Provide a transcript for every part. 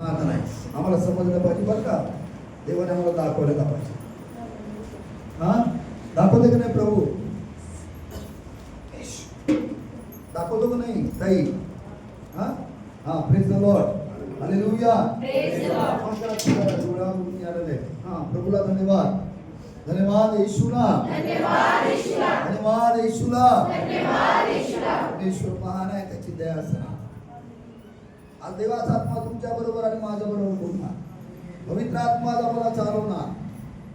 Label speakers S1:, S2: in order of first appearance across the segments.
S1: आता नाही आम्हाला समजलं पाहिजे बरं का. देवाने आम्हाला दाखवलं पाहिजे. हा दाखवते का नाही प्रभू? दाखवतो का नाही ताई? हा हा प्रेज द लॉर्ड. हालेलुया. हा प्रभूला धन्यवाद. धन्यवाद येशूला. धन्यवाद येशूला. परमेश्वर महान आहे, त्याची दया असणार. आज देवाचा आत्मा तुमच्या बरोबर आणि माझ्या बरोबर बोलणार. पवित्र आत्मा आम्हाला चालवणार.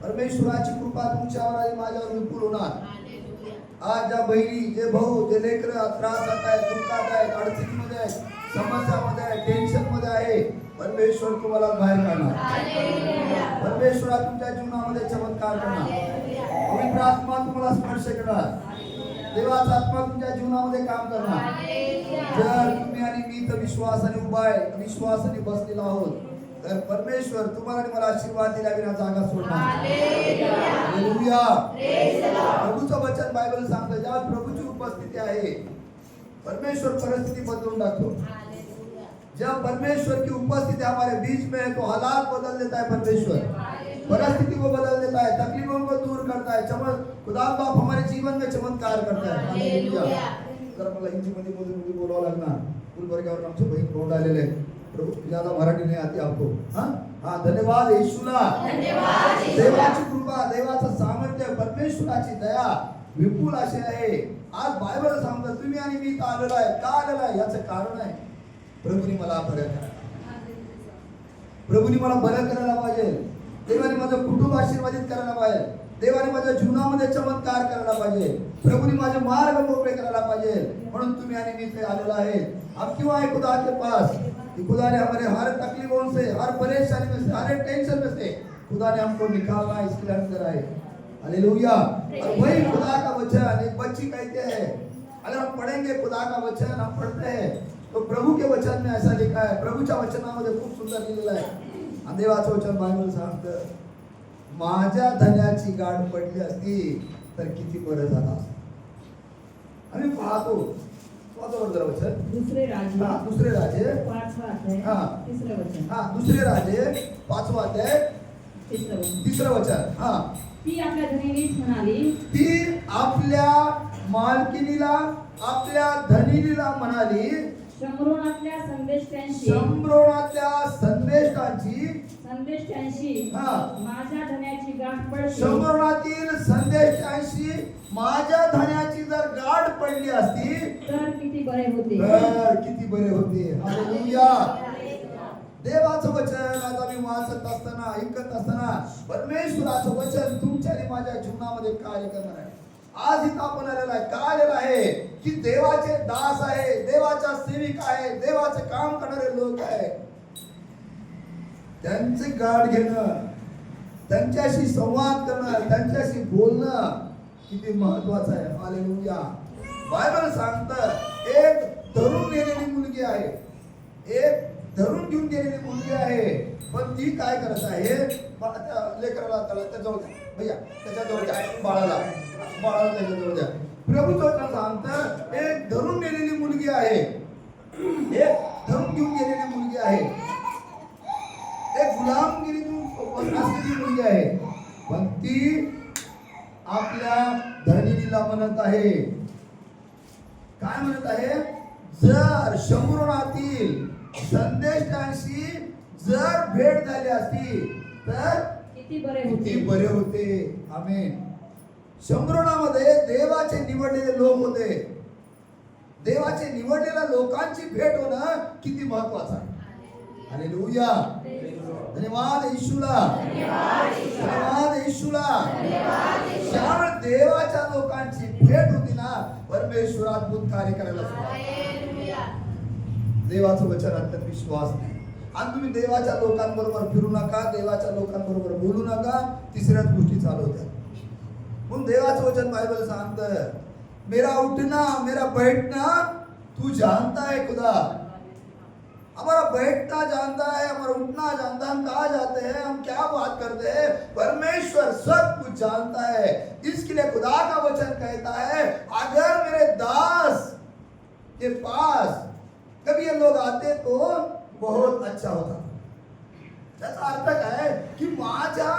S1: परमेश्वराची कृपा तुमच्यावर आणि माझ्यावर विपुल होणार. आज ज्या बहिणी, जे भाऊ, जे लेकरं त्रासात आहेत, दुःखात आहेत, अडचणीमध्ये आहेत, समस्यामध्ये आहे, टेन्शन मध्ये आहे, परमेश्वर तुम्हाला बाहेर काढणार. परमेश्वर तुमच्या जीवनामध्ये चमत्कार करणार. पवित्र आत्मा तुम्हाला स्पर्श करणार. देवाचा आत्मा तुमच्या जीवनामध्ये काम करणार. जर तुम्ही आणि मी तर विश्वासाने उभा आहे, विश्वासाने बसलेला आहोत, तर परमेश्वर तुम्हाला आणि मला आशीर्वाद दिल्या विना जागा सोडणार. हालेलुया. प्रभूचं वचन बायबल सांगतं, ज्या प्रभूची उपस्थिती आहे परमेश्वर परिस्थिती बदलून टाकतो. जब परमेश्वर की उपस्थिति हमारे बीच में है तो हालात बदल देता है परमेश्वर. परिस्थिति को बदल देता है, तकलीफों को दूर करता है. खुदा बाप हमारे जीवन में चमत्कार करता है. हालेलुया. जरा मला हिंदीमध्ये बोलावं लागणार. गुलबर्ग्यावर आमचे बहीण तोंड आलेले आहेत. प्रभू ज्यादा मराठी नाही आती आपको. हा धन्यवाद येशूला. देवाची कृपा, देवाचं सामर्थ्य, परमेश्वराची दया विपुल अशी आहे. आज बायबल सांगतं तुम्ही आणि मी तर आलेलो आहे. का आलेलो आहे याचं कारण आहे, प्रभूने मला बरं करायला. प्रभूने मला बरं करायला पाहिजे. देवाने माझं कुटुंब आशीर्वादित करायला पाहिजे. देवाने माझ्या जीवनामध्ये चमत्कार करायला पाहिजे. प्रभूने माझे मार्ग मोकळे करायला पाहिजे. म्हणून तुम्ही आणि मी इथे आलेलो आहे. अब क्यों आए खुदा के पास? कि खुदा ने हमारे हर तकलीफों से, हर परेशानी में से, हर टेंशन में से खुदा ने हमको निकालना है, इसके लिए अंदर आए. हालेलुया. और वही खुदा का वचन एक बच्ची कहते हैं, अगर हम पढ़ेंगे खुदा का वचन, हम पढ़ते हैं तो प्रभू के वचन में ऐसा लिखा है. प्रभूच्या वचनामध्ये खूप सुंदर लिहिलेलं आहे. आणि देवाचं वचन बायबल सांगतं, माझ्या धन्याची गाठ पडली असती तर किती बरं झालं असतं. आणि पाहतो जरा वचन दुसरे राजे 5वां अध्याय 3रं वचन. दुसरे राजे 5वां अध्याय 3रं वचन.
S2: ती आपल्या धनीनीच म्हणाली,
S1: ती आपल्या मालकिनीला, आपल्या धनीनीला म्हणाली,
S2: शम्रोनातल्या संदेष्टांची माझ्या धन्याची गाठ पडली.
S1: शम्रोनातील संदेष्टांशी माझ्या धन्याची जर गाठ पडली असती
S2: तर किती बरे होते.
S1: हालेलुया. देवाचं वचन आज आम्ही वाचत असताना, ऐकत असताना परमेश्वराचं वचन तुमच्या आणि माझ्या जीवनामध्ये कार्य करणार आहे. आज इथं आपण आलेला आहे. का आलेला आहे? की देवाचे दास आहे, देवाचा सेविक आहे, देवाचे काम करणारे लोक आहे. त्यांचे गाठ घेणं, त्यांच्याशी संवाद करणं, त्यांच्याशी बोलणं किती महत्वाचं आहे. हालेलुया. बायबल सांगतं, एक धरून गेलेली मुलगी आहे, एक धरून घेऊन गेलेली मुलगी आहे. पण ती काय करत आहे? लेकराला त्याच्याजवळ भैया, त्याच्याजवळ द्या, बाळाला त्याच्याजवळ द्या. प्रभू सांगतं, एक धरून गेलेली मुलगी आहे, एक धरून घेऊन गेलेली मुलगी आहे, एक गुलामगिरीतून असलेली मुलगी आहे. पण ती आपल्या धनीला म्हणत आहे, काय म्हणत आहे? जर शम्रोनातील संदेष्टांशी जर भेट झाली असती तर
S2: किती बरे
S1: होते. आमेन. शम्रोनामध्ये देवाचे निवडलेले लोक होते. देवाचे निवडलेल्या लोकांची भेट होणं किती महत्वाचं आहे. हालेलुया. धन्यवाद येशूला. धन्यवाद येशूला. ज्यावेळी देवाच्या लोकांची भेट होती ना, परमेश्वर अद्भुत कार्य करायला सुरुवात. देवाचं वचन अत्यंत विश्वास नाही. आणि तुम्ही देवाच्या लोकांबरोबर फिरू नका, देवाच्या लोकांबरोबर बोलू नका, तिसऱ्याच गोष्टी चालू होत्या. म्हणून देवाचं वचन बायबल सांगतं, मेरा उठना मेरा बैठना तू जानता है खुदा. हमारा बैठना जानता है, हमारा उठना जानता है, हम कहाँ जाते हैं, हम क्या बात करते हैं, परमेश्वर सब कुछ जानता है. इसके लिए खुदा का वचन कहता है, अगर मेरे दास के पास कभी ये लोग आते तो बहुत अच्छा होता. त्याचा अर्थ काय की माझ्या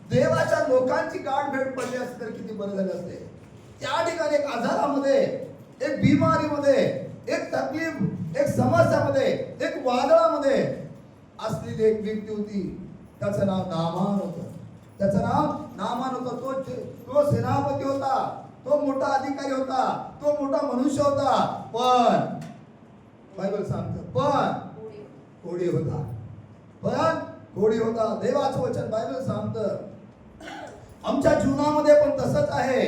S1: देवाच्या लोकांची गाठ भेट पडली असते तर किती बरं झालं असते. त्या ठिकाणी एक आजारामध्ये, एक बिमारीमध्ये, एक तकलीफ, एक समस्यामध्ये, एक वादळामध्ये असलेली एक व्यक्ती होती. त्याचं नाव नामान होतं. त्याचं नाव नामान होतं. तो सेनापती होता, तो मोठा अधिकारी होता, तो मोठा मनुष्य होता, पण बायबल सांगतं पण कोडी होता. पण कोडी होता. देवाचं वचन बायबल सांगतं आमच्या जीवनामध्ये पण तसंच आहे.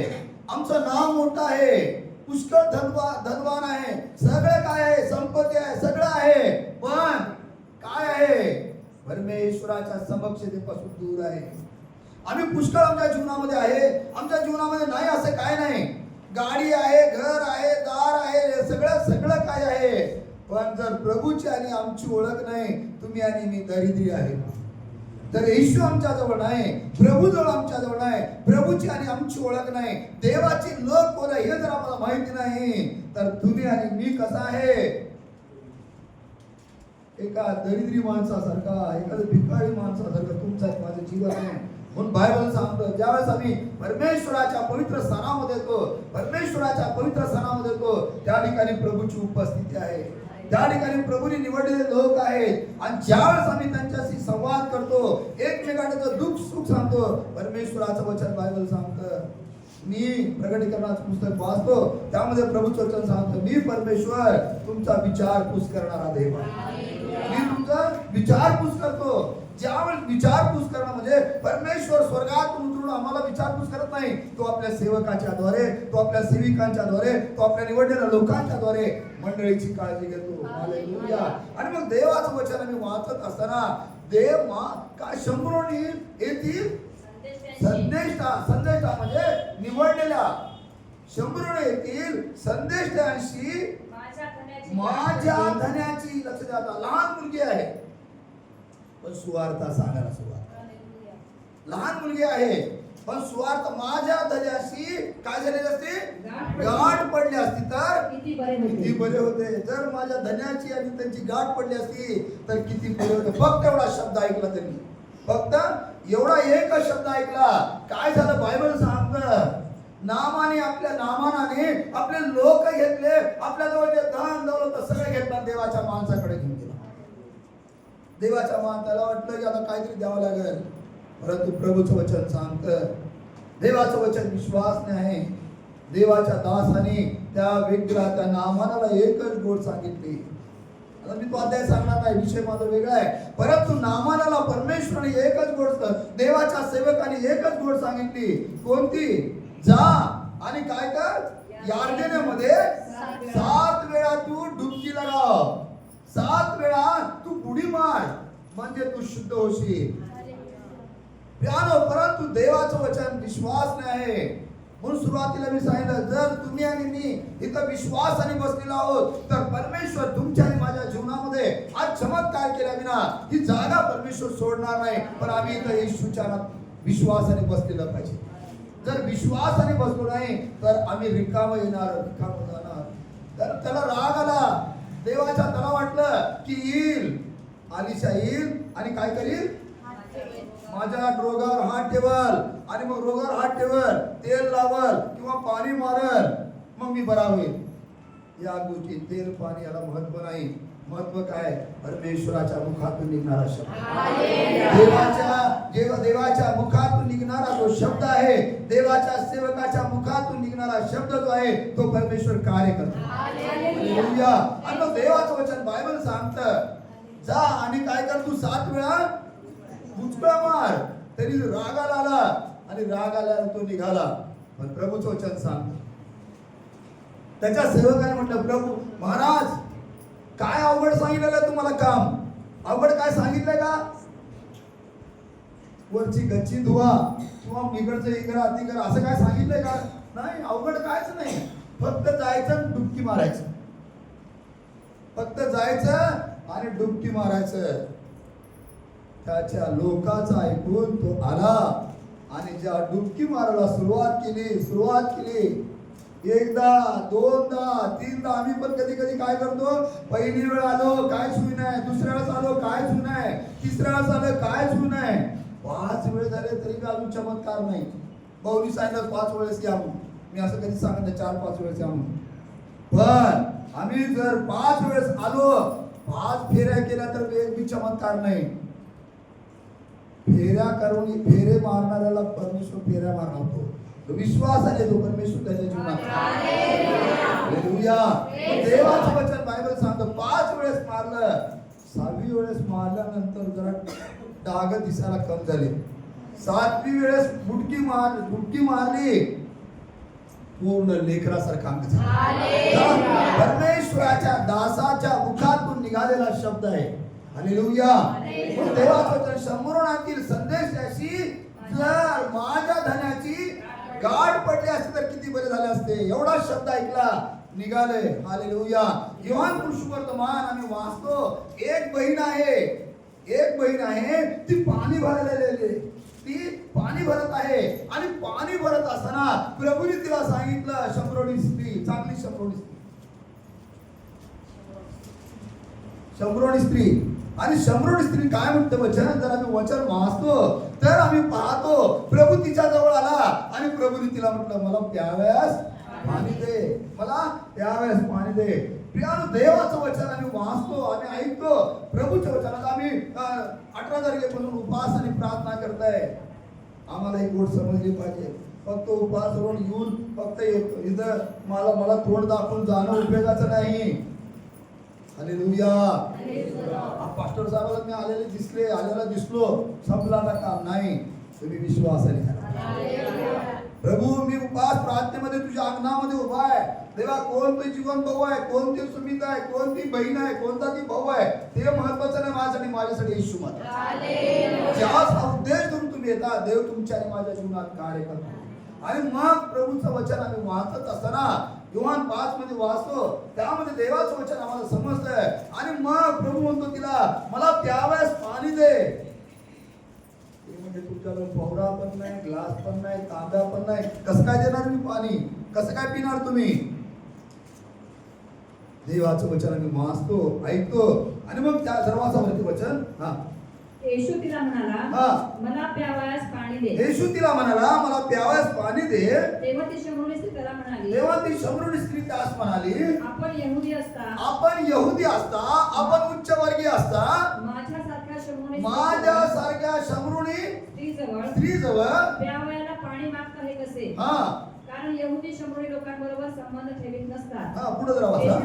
S1: आमचं नाव मोठं आहे, पुष्कळ धनवान आहे, सगळं काय आहे, संपत्ती आहे, सगळं आहे, पण काय आहे, परमेश्वराच्या समक्षतेपासून दूर आहे. आम्ही पुष्कळ आमच्या जीवनामध्ये आहे, आमच्या जीवनामध्ये नाही असं काय नाही. गाडी आहे, घर आहे, दार आहे, सगळं काय आहे, पण जर प्रभूची आणि आमची ओळख नाही, तुम्ही आणि मी दरिद्री आहे. तर येशू आमच्या जवळ नाही, प्रभू जवळ आमच्या जवळ नाही, प्रभूची आणि आमची ओळख नाही, देवाची लोक कोण आहे हे जर आम्हाला माहिती नाही, तर तुम्ही आणि मी कसा आहे, एका दरिद्री माणसासारखा, एखाद्या भिकारी माणसासारखं तुमचं माझं जीवन आहे. म्हणून बायबल सांगतं ज्यावेळेस आम्ही परमेश्वराच्या पवित्र स्थानामध्ये येतो, परमेश्वराच्या पवित्र स्थानामध्ये येतो, त्या ठिकाणी प्रभूची उपस्थिती आहे, त्या ठिकाणी प्रभूने निवडलेले लोक आहेत. आणि ज्यावेळेस आम्ही त्यांच्याशी संवाद करतो, एकमेकांचं दुःख सुख सांगतो, परमेश्वराचं वचन बायबल सांगतं. मी प्रकटीकरणाचं पुस्तक वाचतो, त्यामध्ये प्रभूचं वचन सांगतं मी परमेश्वर तुमचा विचारपूस करणारा देव आहे. मी तुमचा विचारपूस करतो. ज्यावेळेस विचारपूस करणं म्हणजे परमेश्वर स्वर्गातून उतरून आम्हाला विचारपूस करत नाही, तो आपल्या सेवकाच्या द्वारे, तो आपल्या सेविकांच्या द्वारे, तो आपल्या निवडलेल्या लोकांच्या द्वारे मंडळीची काळजी घेतो. हालेलुया. आणि मग देवाचं वचन आम्ही वाचत असताना देव काय शंभरोनी येतील संदेष्टा म्हणजे निवडलेल्या शंभरोनी येतील संदेष्टांशी माझ्या धन्याची. लक्ष द्या, लहान मुलगी आहे पण सुवार्ता सांगायला सुरुवात. लहान मुलगी आहे पण सुवार्ता माझ्या धन्याशी काय झालेली असते, गाठ पडली असती तर किती बरे होते. जर माझ्या धन्याची आणि त्यांची गाठ पडली असती तर किती बरे होते. फक्त एवढा शब्द ऐकला त्यांनी, फक्त एवढा एक शब्द ऐकला. काय झालं बायबल सांगतं, नामाने आपल्या नामाने आपले लोक घेतले, आपल्या जवळ जे धन दौलत सगळे घेतलं, देवाच्या माणसाकडे घेऊन गेला. देवाच्या माणसाला वाटलं की आता काहीतरी द्यावं लागेल, परंतु प्रभूचं वचन सांगतं, देवाचं वचन विश्वासने आहे. देवाच्या दासाने त्या व्यक्तीला त्या नामाला एकच गोष्ट सांगितली. आता मी तो अध्याय सांगणार नाही, विषय माझा वेगळा आहे, परंतु नामाला परमेश्वराने एकच गोष्ट, देवाच्या सेवकाने एकच गोष्ट सांगितली. कोणती? जा आणि काय कर, यार्देनेमध्ये 7 वेळा तू डुबकी लगाव, 7 वेळा तू बुडी मार, म्हणजे तू शुद्ध होशील. परंतु देवाचं वचन विश्वास नाही आहे. म्हणून सुरुवातीला मी सांगितलं, जर तुम्ही आणि मी इथं विश्वासाने बसलेलो आहोत, तर परमेश्वर तुमच्या आणि माझ्या जीवनामध्ये आज चमत्कार केल्या विना ही जागा परमेश्वर सोडणार नाही. पण आम्ही इथं येशूच्या विश्वासाने बसलेलं पाहिजे. जर विश्वासाने बसलो नाही तर आम्ही रिकाम येणार, रिकाम जाणार. तर त्याला राग आला, देवाच्या त्याला वाटलं की येईल, आलिशा येईल आणि काय करील, माझ्या रोगावर हात ठेवल, आणि मग रोगावर हात ठेवल, तेल लावल किंवा पाणी मारल, मग मी बरा होईल. या गोष्टी तेल पाणी याला महत्व नाही. महत्व काय? परमेश्वराच्या मुखातून निघणारा शब्द, देवाच्या मुखातून निघणारा जो शब्द आहे, देवाच्या सेवकाच्या मुखातून निघणारा शब्द जो आहे, तो परमेश्वर कार्य करतो. हालेलुया. आणि मग देवाचं वचन बायबल सांगतं, जा आणि काय कर, तू 7 वेळा बुचकळा मार. तरी रागाला आला आणि राग आल्यावर तो निघाला. पण प्रभूचं वचन सांगतं, त्याच्या सेवकाने म्हटलं, प्रभू महाराज काय अवघड सांगितलेलं तुम्हाला काम? अवघड काय सांगितलंय का? वरची गच्ची धुवा किंवा इकडचं इकडं तिकडं असं काय सांगितलंय का? नाही, अवघड कायच नाही. फक्त जायचं, डुबकी मारायचं. फक्त जायचं आणि डुबकी मारायचं. त्याच्या लोकांचं ऐकून तो आला आणि ज्या डुबकी मारायला सुरुवात केली, एकदा, दोनदा, तीनदा. आम्ही पण कधी कधी काय करतो, पहिली वेळ आलो काय सुई नाही, दुसऱ्या वेळेस आलो काय सुई नाही, तिसऱ्या वेळेस आलं काय सुरू नाही. 5 वेळ झाले तरी बी अजून चमत्कार नाही. भाऊनी सांगितलं 5 वेळेस या म्हणून. मी असं कधी सांगत नाही 4-5 वेळेस या म्हणून. पण आम्ही जर 5 वेळेस आलो, 5 फेऱ्या केल्या तर एक बी चमत्कार नाही. फेरे मारणाऱ्याला परमेश्वर फेऱ्या मारतो. विश्वासाने तो परमेश्वर त्याच्या जीवनात. हालेलुया. देवाचं वचन बायबल सांगतं 5 वेळेस मारलं, 6वी वेळेस मारल्यानंतर जरा डाग दिसायला कम झाले. 7वी वेळेस बुटकी मारली, पूर्ण लेकरासारखा अंग झाला. परमेश्वराच्या दासाच्या मुखातून निघालेला शब्द आहे. हालेलुया. देवाचं वचन समोरणातील संदेशाशी जर माझ्या धनाची गाठ पडली असती तर किती बरे झाले असते. एवढा शब्द ऐकला निघाले. हालेलुया. योहान सुवर्तमान आम्ही वाचतो. एक बहीण आहे ती पाणी भरलेली, ती पाणी भरत आहे आणि पाणी भरत असताना प्रभूने तिला सांगितलं, शंभरोणी स्त्री, चांगली शंभरोणी स्त्री. आणि शंभरोणी स्त्री काय म्हणते वचन, जर आम्ही वचन वाचतो तर आम्ही पाहतो प्रभू तिच्या जवळ आला आणि प्रभूने तिला म्हटलं, मला प्याव्यास पाणी दे, मला प्याव्यास पाणी दे. प्रियानो, देवाचं वचन आम्ही वाचतो, आम्ही ऐकतो. प्रभूच्या वचनात आम्ही 18 तारखेपासून उपवास आणि प्रार्थना करताय. आम्हाला ही गोष्ट समजली पाहिजे. फक्त उपवास करून येऊन फक्त इथं मला तोंड दाखवून जाणं उपयोगाचं नाही. हालेलुया. पास्टर साहेबाला मी आलेला दिसलो, संपला ना काम नाही. तुम्ही विश्वासाने करा. प्रभू, मी उपवास प्रार्थनेमध्ये तुझ्या अंगणामध्ये उभा आहे. देवा, कोण ते जीवन भाऊ आहे, कोण ते सुमित आहे, कोण ती बहीण आहे, कोणता ती भाऊ आहे, ते महत्वाचं नाही माझ्यासाठी येशू मात्र. ज्या उद्देश धरून तुम्ही येता, देव तुमच्या आणि माझ्या जीवनात कार्य करतो. आणि मग प्रभूचं वचन आम्ही वाचत असताना योहान 5 मध्ये वाचतो, त्यामध्ये देवाचं वचन आम्हाला समजतंय. आणि मग प्रभू म्हणतो तिला, मला प्याव्यास पाणी दे. म्हणजे तुमच्याकडे पौरा पण नाही, ग्लास पण नाही, तांब्या पण नाही, कसं काय देणार मी पाणी, कसं काय पिणार तुम्ही. देवाचं वचन आम्ही वाचतो, ऐकतो. आणि मग त्या सर्वांचं वचन
S2: येशू तिला म्हणाला, मला प्यावयास पाणी दे.
S1: येशू तिला म्हणाला, मला प्यावयास पाणी दे.
S2: तेव्हा ती शंभरोणी स्त्री त्याला म्हणाली,
S1: त्यास म्हणाली,
S2: आपण यहुदी असता,
S1: आपण उच्चवर्गीय असता, माझ्यासारख्या शंभरोणी स्त्रीजवळ
S2: प्यावयाला पाणी मागता हे कसे. कारण यहुदी शंभरोणी लोकांबरोबर संबंध ठेवीत नसतात.
S1: पुढे जरा वाचा.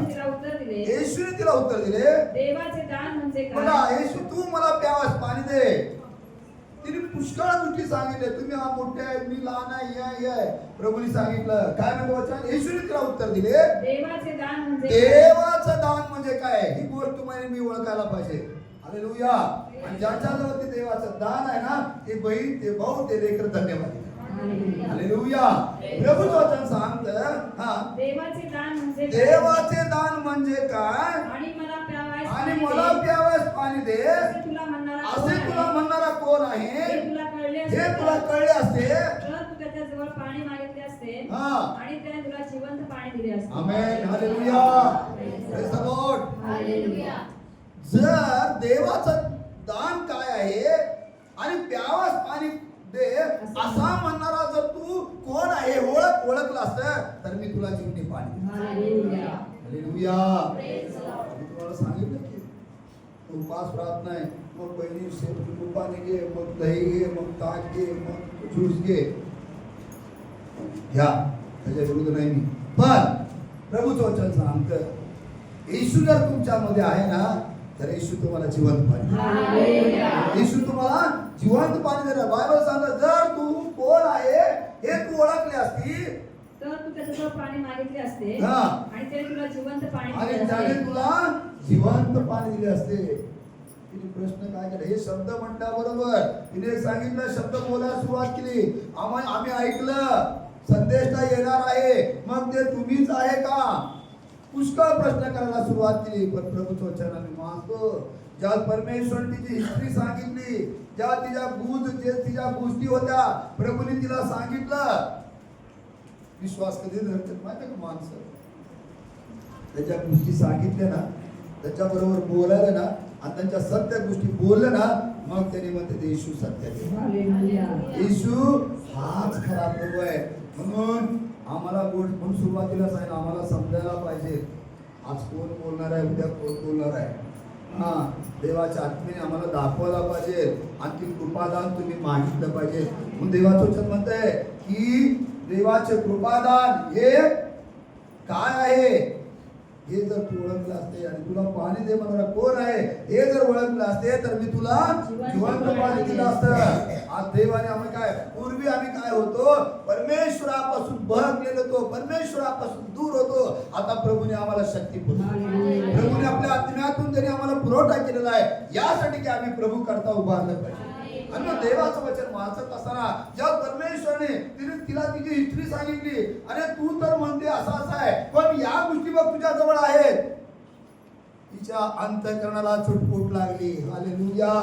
S2: येशूने तिला उत्तर दिले, देवाचे दान म्हणजे काय.
S1: येशू, तू मला प्यावयास पाणी दे. तिने पुष्कळ गोष्टी सांगितले, तुम्ही हा मोठे आहे, मी लहान आहे, या प्रभूने सांगितलं. काय म्हणतो वचन, येशूने तिला उत्तर दिले, देवाचं दान म्हणजे काय, ही गोष्ट तुम्हाला मी ओळखायला पाहिजे. हालेलुया. आणि ज्याच्याजवळ ते देवाचं दान आहे ना, ते बहीण, ते भाऊ, ते लेकर धन्यवाद. हालेलुया. प्रभूचं वचन सांगतं, देवाचे दान म्हणजे काय, आणि मला प्यावयास पाणी दे असे तुला म्हणणारा कोण आहे, हे तुला कळले असते
S2: तर तू त्याच्याजवळ पाणी मागितले असते आणि त्याने तुला जिवंत पाणी दिले असते.
S1: आमेन. हालेलुया. Praise the Lord. हालेलुया. जर देवाचं दान काय आहे आणि प्यावयास पाणी दे असा म्हणणारा जर तू कोण आहे ओळखला असतं तर मी तुला जीवनी पाणी. हालेलुया. हालेलुया. मी तुम्हाला सांगितलं की उपवास प्रार्थना आहे, मग बहिणी तुपाने घे, मग दही घे, मग ताक घे, मग ज्यूस घे, घ्या, त्याच्या विरुद्ध नाही मी. पण प्रभूचं वचन सांगतं, येशू जर तुमच्यामध्ये आहे ना, तर येशू तुम्हाला जिवंत पाणी, येशू तुम्हाला जिवंत पाणी देणार. बायबल सांगतं, जर तू कोण आहे हे तू ओळखले असती
S2: तर तू त्याच्याजवळ पाणी मागितले असते आणि त्याने तुला जिवंत पाणी
S1: दिले असते. तिने प्रश्न काय केला, हे शब्द म्हटल्याबरोबर तिने सांगितलं, शब्द बोलायला सुरुवात केली. आम्ही ऐकलं संदेशला येणार आहे, मग ते तुम्हीच आहे का, पुष्कळ प्रश्न करायला सुरुवात केली. पण प्रभूचं वचन आम्ही मानतो, ज्या परमेश्वर तिची हिस्ट्री सांगितली, ज्या तिच्या गोष्टी होत्या, प्रभूने तिला सांगितलं. विश्वास कधी धरतात माहिती का माणसं, त्याच्या गोष्टी सांगितल्या ना, त्याच्याबरोबर बोलायला ना, आणि त्यांच्या सत्य गोष्टी बोललं ना, मग त्यांनी म्हणते ते येशू सत्य आहे. येशू हाच खरा प्रभू आहे. म्हणून आम्हाला म्हणून सुरुवातीला सांगितलं, आम्हाला समजायला पाहिजे आज कोण बोलणार आहे, उद्या कोण बोलणार आहे. हा, देवाच्या आत्म्याने आम्हाला दाखवायला पाहिजे, आणखी कृपादान तुम्ही मागितलं पाहिजे. म्हणून देवाचं वचन म्हणतंय की देवाचे कृपादान हे काय आहे हे जर तू ओळखलं असते, आणि तुला पाणी दे म्हणणारा कोण आहे हे जर ओळखलं असते, तर मी तुला जिवंत पाणी दिलं असतं. आज देवाने आम्ही काय, पूर्वी आम्ही काय होतो, परमेश्वरापासून बहकलेलो होतो, परमेश्वरापासून दूर होतो. आता प्रभूने आम्हाला शक्ती पुरवली, प्रभूने आपल्या आत्म्यातून त्यांनी आम्हाला पुरवठा केलेला आहे, यासाठी की आम्ही प्रभू करता उभारलं पाहिजे. आणि मग देवाचं वचन वाचत असताना ज्या परमेश्वराने तिला तिची हिस्ट्री सांगितली, आणि तू तर म्हणते असं आहे, पण या गोष्टी बघ तुझ्या जवळ आहेत. तिच्या अंतःकरणाला चुटपुट लागली. हालेलुया.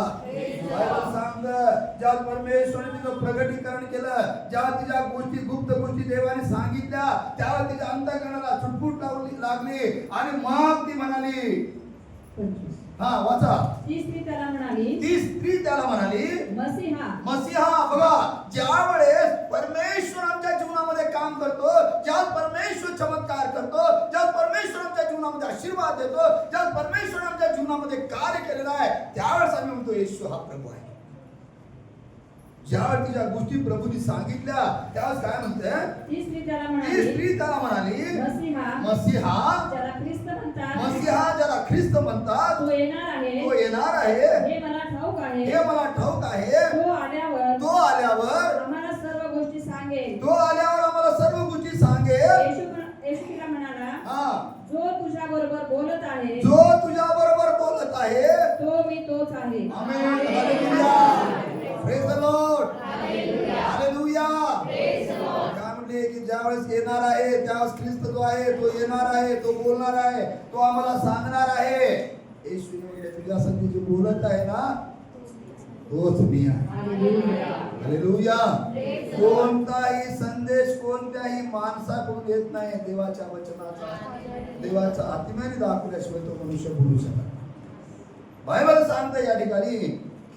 S1: बायबल सांगतं, ज्या परमेश्वराने तिचं प्रगटीकरण केलं, ज्या तिच्या गोष्टी, गुप्त गोष्टी देवाने सांगितल्या, त्यावर तिच्या अंतःकरणाला चुटपुट लागली, आणि मग ती म्हणाली, हा वाचा.
S2: ती स्त्री त्याला म्हणाली,
S1: ती स्त्री त्याला म्हणाली,
S2: मसीहा.
S1: बघा, ज्या वेळेस परमेश्वर आमच्या जीवनामध्ये काम करतो, ज्या परमेश्वर चमत्कार करतो, ज्या परमेश्वर आमच्या जीवनामध्ये आशीर्वाद देतो, ज्या परमेश्वर आमच्या जीवनामध्ये कार्य केलेलं आहे, त्यावेळेस आम्ही म्हणतो येशू हा प्रभू आहे. ज्यावेळी तिच्या गोष्टी प्रभूंनी सांगितल्या, त्यावेळेस काय म्हणते,
S2: ती स्त्री त्याला
S1: म्हणाली, मसीहा
S2: ज्याला ख्रिस्त म्हणतात,
S1: मसीहा ज्याला ख्रिस्त म्हणतात,
S2: तो येणार आहे, हे मला ठाऊक आहे. तो आल्यावर आम्हाला सर्व गोष्टी सांगेल. येशू तिला म्हणाला, जो तुझ्या बरोबर बोलत आहे, तो मी तोच आहे.
S1: आमेन. हालेलुया. Praise the Lord. हालेलुया. काय म्हणते की ज्यावेळेस येणार आहे, त्यावेळेस ख्रिस्त जो आहे तो येणार आहे, तो बोलणार आहे, तो आम्हाला सांगणार आहे. येशू तुझ्या संधी जो बोलत आहे ना, तोच मी आहे. हालेलुया. कोणताही संदेश कोणत्याही माणसाकडून येत नाही, देवाच्या वचनाचा, देवाच्या आत्म्याने दाखवल्याशिवाय तो मनुष्य बोलू शकत नाही. बायबल सांगतं या ठिकाणी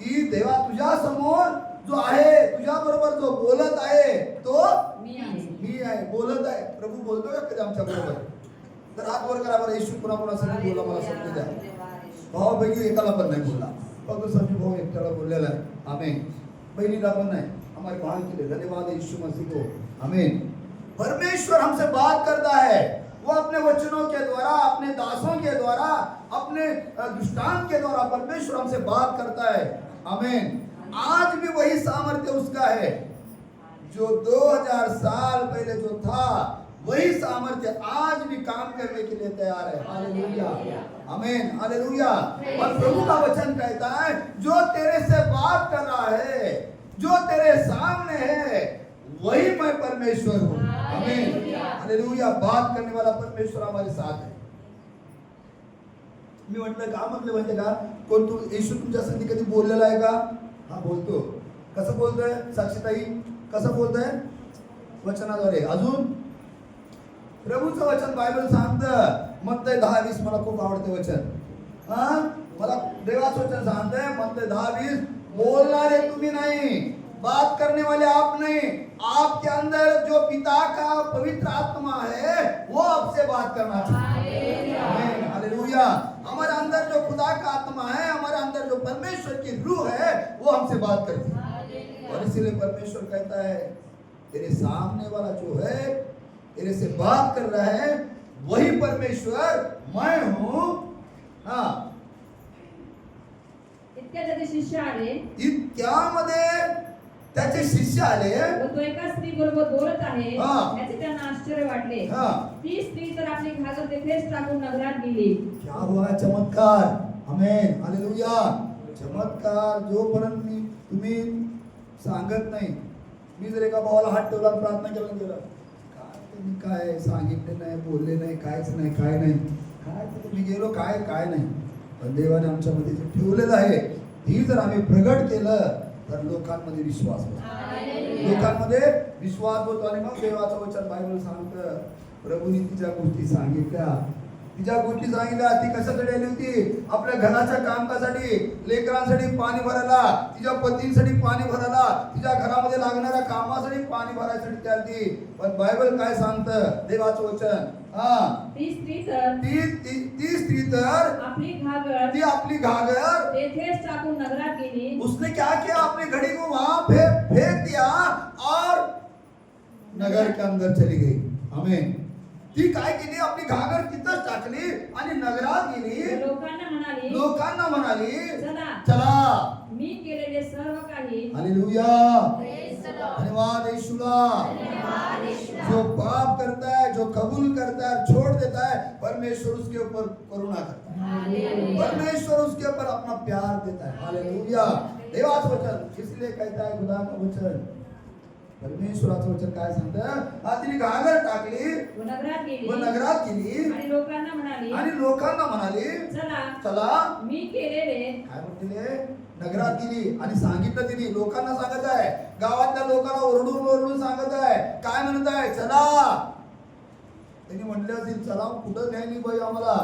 S1: की देवा तुझ्या समोर जो आहे, तुझ्या बरोबर जो बोलत आहे, तो मी आहे. बोलत आहे. प्रभू बोलतो का कधी आमच्या बरोबर? तर हात वर करा बरं. येशू कुणाकुणासाठी बोलला मला समजू द्या. भावापैकी एकाला पण नाही बोलला, फक्त संजू भाऊ एकट्याला बोललेला आहे. आमेन. बहिणीला पण नाही. हमारे भाई के लिए धन्यवाद यीशु मसीह को. आमीन. परमेश्वर हमसे बात करता है, वो अपने वचनों के द्वारा, अपने दासों के द्वारा, अपने दृष्टांत के द्वारा परमेश्वर हमसे बात करता है. आमीन. आज भी वही सामर्थ्य उसका है जो 2000 साल पहले जो था, वही सामर्थ्य आज भी काम करने के लिए तैयार है. हालेलुया. आमीन. हालेलुया. और प्रभु का वचन कहता है, जो तेरे से बात कर रहा है, जो तेरे सामने है, वही मैं परमेश्वर हूँ. आमीन. हालेलुया. बात करने वाला परमेश्वर हमारे साथ है. मी म्हटलं का, म्हटलं म्हणजे का, कोण तू येशू तुमच्या संधी कधी बोललेला आहे का? हा बोलतो. कसं बोलतोय साक्षीताई? कसं बोलतोय? वचनाद्वारे. अजून प्रभूचं वचन बायबल सांगतं, मत्तय 10:20 मला खूप आवडते वचन. मला देवाचं वचन सांगतंय मत्तय 10:20, बोलणारे तुम्ही नहीं, बात करने वाले आप नहीं, आपके अंदर जो पिता का पवित्र आत्मा है वो आपसे बात करना चाहिए. आमीन. हालेलुया. हमारे अंदर जो खुदा का आत्मा है, हमारे अंदर जो परमेश्वर की रूह है, वो हमसे बात करती है. और इसीलिए परमेश्वर कहता है, तेरे सामने वाला जो है, तेरे से बात कर रहा है, वही परमेश्वर मैं हूं. हाँ.
S2: इतक्यामध्ये शिष्य आले,
S1: इतक्यामध्ये त्याचे शिष्य आले,
S2: व तो एका स्त्री बरोबर बोलत आहे, याचे त्यांना आश्चर्य वाटले. ती स्त्री तर आपली घागर तेथेच टाकून नगरात गेली.
S1: क्या हुआ? चमत्कार. आमेन. हालेलुया. चमत्कार जोपर्यंत तुम्ही सांगत नाही. मी जर एका भावाला हात ठेवला, प्रार्थना केला, गेला काय सांगितले नाही, बोलले नाही, कायच नाही, काय नाही, काय मी गेलो, काय काय नाही. पण देवाने आमच्यामध्ये जे ठेवलेलं आहे, ही जर आम्ही प्रगट केलं तर लोकांमध्ये विश्वास होतो. लोकांमध्ये विश्वास होतो. आणि मग देवाचं वचन बायबल सांगतं, प्रभूने तिच्या गोष्टी सांगितल्या, तिच्या गोष्टी सांगितल्या. ती कशासाठी आली होती? आपल्या घराच्या कामकाजासाठी, लेकरांसाठी पाणी भरायला, तिच्या पतींसाठी पाणी भरायला, तिच्या घरामध्ये लागणाऱ्या कामासाठी पाणी भरायसाठी ती आली. पण बायबल काय सांगतं? देवाचं वचन,
S2: ती स्त्री तर
S1: ती आपली घागर
S2: तेथेच टाकून नगरात गेली.
S1: उसने क्या किया? अपनी घड़ी को वहां फेंक दिया और नगर के अंदर चली गई. आमेन. ती काय केली? आपली घागर तिथंच टाकली आणि नगरात गेली. लोकांना म्हणाली चला
S2: मी केलेले सर्व काही.
S1: हालेलुया. धन्यवाद येशूला. जो पाप करता है, जो कबूल करता है, छोड़ देता है, परमेश्वर उसके ऊपर करुणा करता है. परमेश्वर उसके ऊपर अपना प्यार देता है. हालेलुया. देवाचं वचन इसलिए कहता है, खुदा का वचन, परमेश्वराचं वचन काय सांगतं? तिने घागर टाकली
S2: व
S1: नगरात गेली
S2: आणि
S1: लोकांना म्हणाली चला
S2: मी केलेले.
S1: काय म्हणते? नगरात गेली आणि सांगितलं तिने. लोकांना सांगत आहे, गावातल्या लोकांना ओरडून सांगत आहे. काय म्हणत आहे? चला. त्यांनी म्हटले असेल चला कुठं न्यायली बाई, आम्हाला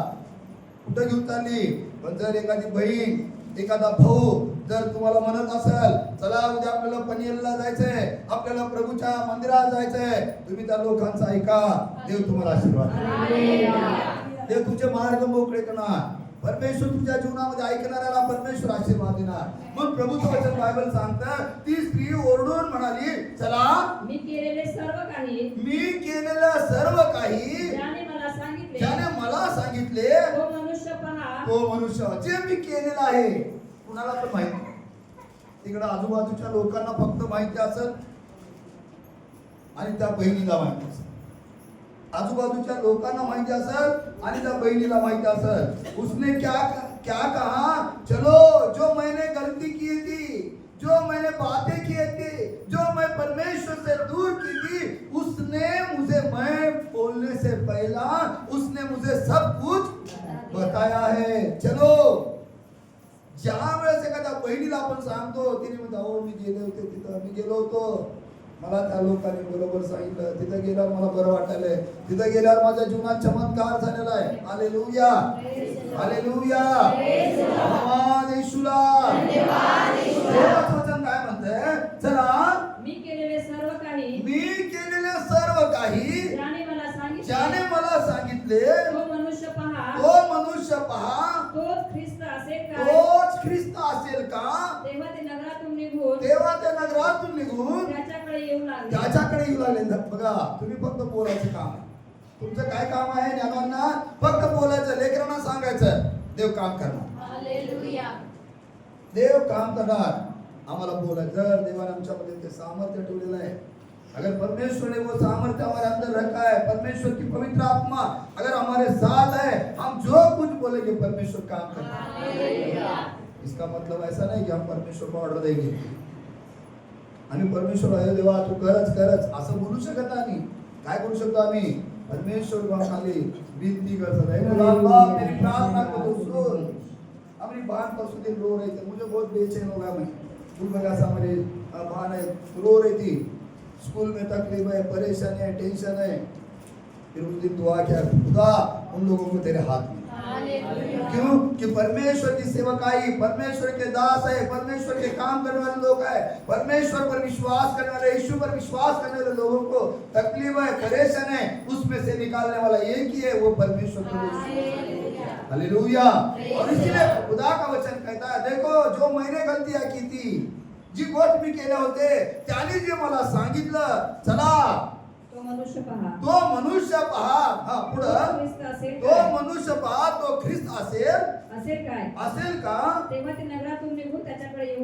S1: कुठं घेऊन चालली? पण जर एखादी बहीण, एखादा भाऊ जर तुम्हाला म्हणत असेल चला उद्या आपल्याला पनवेलला जायचंय, आपल्याला प्रभूच्या मंदिरात जायचंय, तुम्ही त्या लोकांचा ऐका. देव तुम्हाला आशीर्वाद देणार. देव तुझे मार्ग मोकळे करणार. परमेश्वर तुझ्या जीवनामध्ये ऐकणाऱ्याला परमेश्वर आशीर्वाद देणार. मग प्रभूचं वचन बायबल सांगतं, ती स्त्री ओरडून म्हणाली चला
S2: मी केलेले
S1: सर्व काही ज्याने मला सांगितले तो मनुष्य जे मी केलेलं आहे कुणाला पण माहिती. तिकडे आजूबाजूच्या लोकांना फक्त माहिती असेल आणि त्या बहिणीला माहिती असेल. आजूबाजूच्या लोकांना माहिती असेल आणि त्या बहिणीला माहिती असेल. उसने क्या कहा? चलो जो मैंने गलती की थी, जो मैंने बातें की थी, जो मैं परमेश्वर से दूर की थी, उसने मुझे, मैं बोलने से पहला उसने मुझे सब कुछ बताया है. चलो. ज्या वेळेस एखाद्या बहिणीला आपण सांगतो, तिने म्हणतो अहो मी गेले होते तिथं, मी गेलो होतो, मला त्या लोकांनी बरोबर सांगितलं, तिथं गेल्यावर मला बरं वाटायलंय, तिथं गेल्यावर माझ्या जीवनात चमत्कार झालेला आहे. हालेलुया. हालेलुया. धन्यवाद येशूला. देवाचं वचन काय म्हणतंय? चला
S2: मी केलेले सर्व
S1: काही ज्याने मला सांगितले
S2: तो मनुष्य पहा तोच
S1: ख्रिस्त असेल का?
S2: तेव्हा ते
S1: नगरातून निघून
S2: त्याच्याकडे येऊ
S1: लागले. बघा, तुम्ही फक्त बोलायचं काम आहे. तुमचं काय काम आहे? ज्ञानांना फक्त बोलायचं, लेकरांना सांगायचं. देव काम करणार.
S2: हालेलुया.
S1: देव काम करणार. आम्हाला बोलायचं. जर देवाने आमच्यामध्ये ते सामर्थ्य ठेवलेलं आहे, अगर परमेश्वर ने वो सामर्थ्य हमारे अंदर रखा है, परमेश्वर की पवित्र आत्मा अगर हमारे साथ है, हम जो कुछ बोलेंगे परमेश्वर काम करेगा. इसका मतलब ऐसा नहीं कि हम परमेश्वर को ऑर्डर देंगे आणि परमेश्वर अरे देवा तू करच असं बोलू शकत नाही. काय करू शकतो आम्ही? परमेश्वर को खाली विनती कर सकते हैं, बाबा मेरी प्रार्थना को सुन. अपनी बहन पर सुन रो रही थी, मुझे बहुत बेचैन हो गया. मैं स्कूल में कैसा मेरी बहन है रो रही थी, स्कूल में तकलीफ है, परेशानी है, टेंशन है. फिर उस दिन दुआ किया, खुदा उन लोगों को तेरे हाथ में. क्यों? कि परमेश्वर की सेवकाई, परमेश्वर के दास है, परमेश्वर के काम करने वाले लोग है, परमेश्वर पर विश्वास करने वाले, यीशु पर विश्वास करने वाले लोगों को तकलीफ है, परेशान है, उसमें से निकालने वाला एक ही है, वो परमेश्वर को. हालेलुया. और इसीलिए खुदा का वचन कहता है, देखो जो मैंने गलतियां की थी, जी गोष्ट मी केल्या होते, त्याने जे मला सांगितलं चला
S2: तो मनुष्य पहा.
S1: पुढं तो मनुष्य पहा, तो ख्रिस्त असेल का?
S2: तेव्हा ते नगरातून निघून त्याच्याकडे येऊ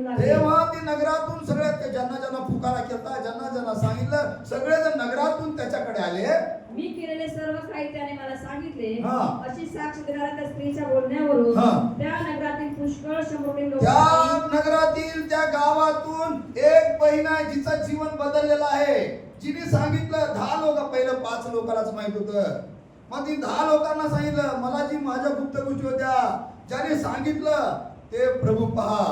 S1: सगळे ज्यांना पुकारा केला, ज्यांना सांगितलं, सगळेजण नगरातून त्याच्याकडे आले.
S2: मी केलेले सर्व काही त्याने मला सांगितले अशी साक्ष देणाऱ्या त्या स्त्रीच्या बोलण्यावरून त्या नगरातील पुष्कळ शंभर लोक,
S1: त्या नगरातील त्या गावातून एक बहीण आहे जिचं जीवन बदललेलं आहे. जिने सांगितलं 10 लोक, पहिलं 5 लोकांनाच माहित होतं, मग ती 10 लोकांना सांगितलं मला जी माझ्या गुप्त गोष्टी होत्या, ज्याने सांगितलं ते प्रभू पहा.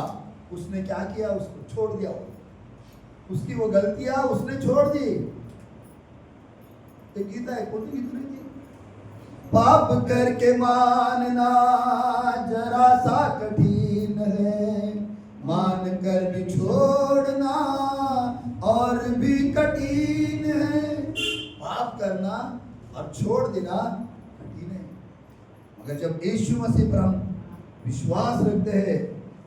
S1: उसने क्या किया? उसको छोड़ दिया. उसकी वो गलतियां उसने छोड़ दी. ते गीत आहे, कोणती गीत नाही ती? पाप करके मानना जरा सा कठिन है, मान कर भी छोड़ना और भी कठिन है। पाप करना और छोड़ देना कठिन है, मगर जब यीशु मसीह पर हम विश्वास रखते हैं,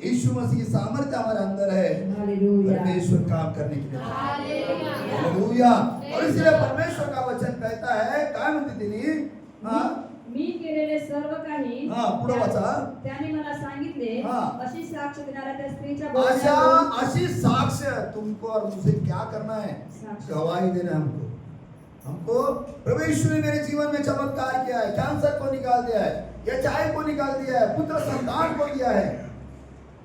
S1: यीशु मसीह की सामर्थ्य हमारे अंदर है, परमेश्वर काम करने के लिए। हालेलुया। और इसलिए परमेश्वर का वचन कहता है, काय म्हणते तिने,
S2: मी केलेले सर्व काही
S1: पुढे वाचा,
S2: त्याने मला सांगितले, अशी साक्ष देणाऱ्या त्या स्त्रीच्या
S1: आशा
S2: बोलण्यावरून
S1: अशी साक्ष तुमको और मुझे क्या करना है, गवाही देना है हमको। प्रभु यीशु ने मेरे जीवन में चमत्कार किया है, कैंसर को निकाल दिया है, या चाय को निकाल दिया है, पुत्र संतान को दिया है।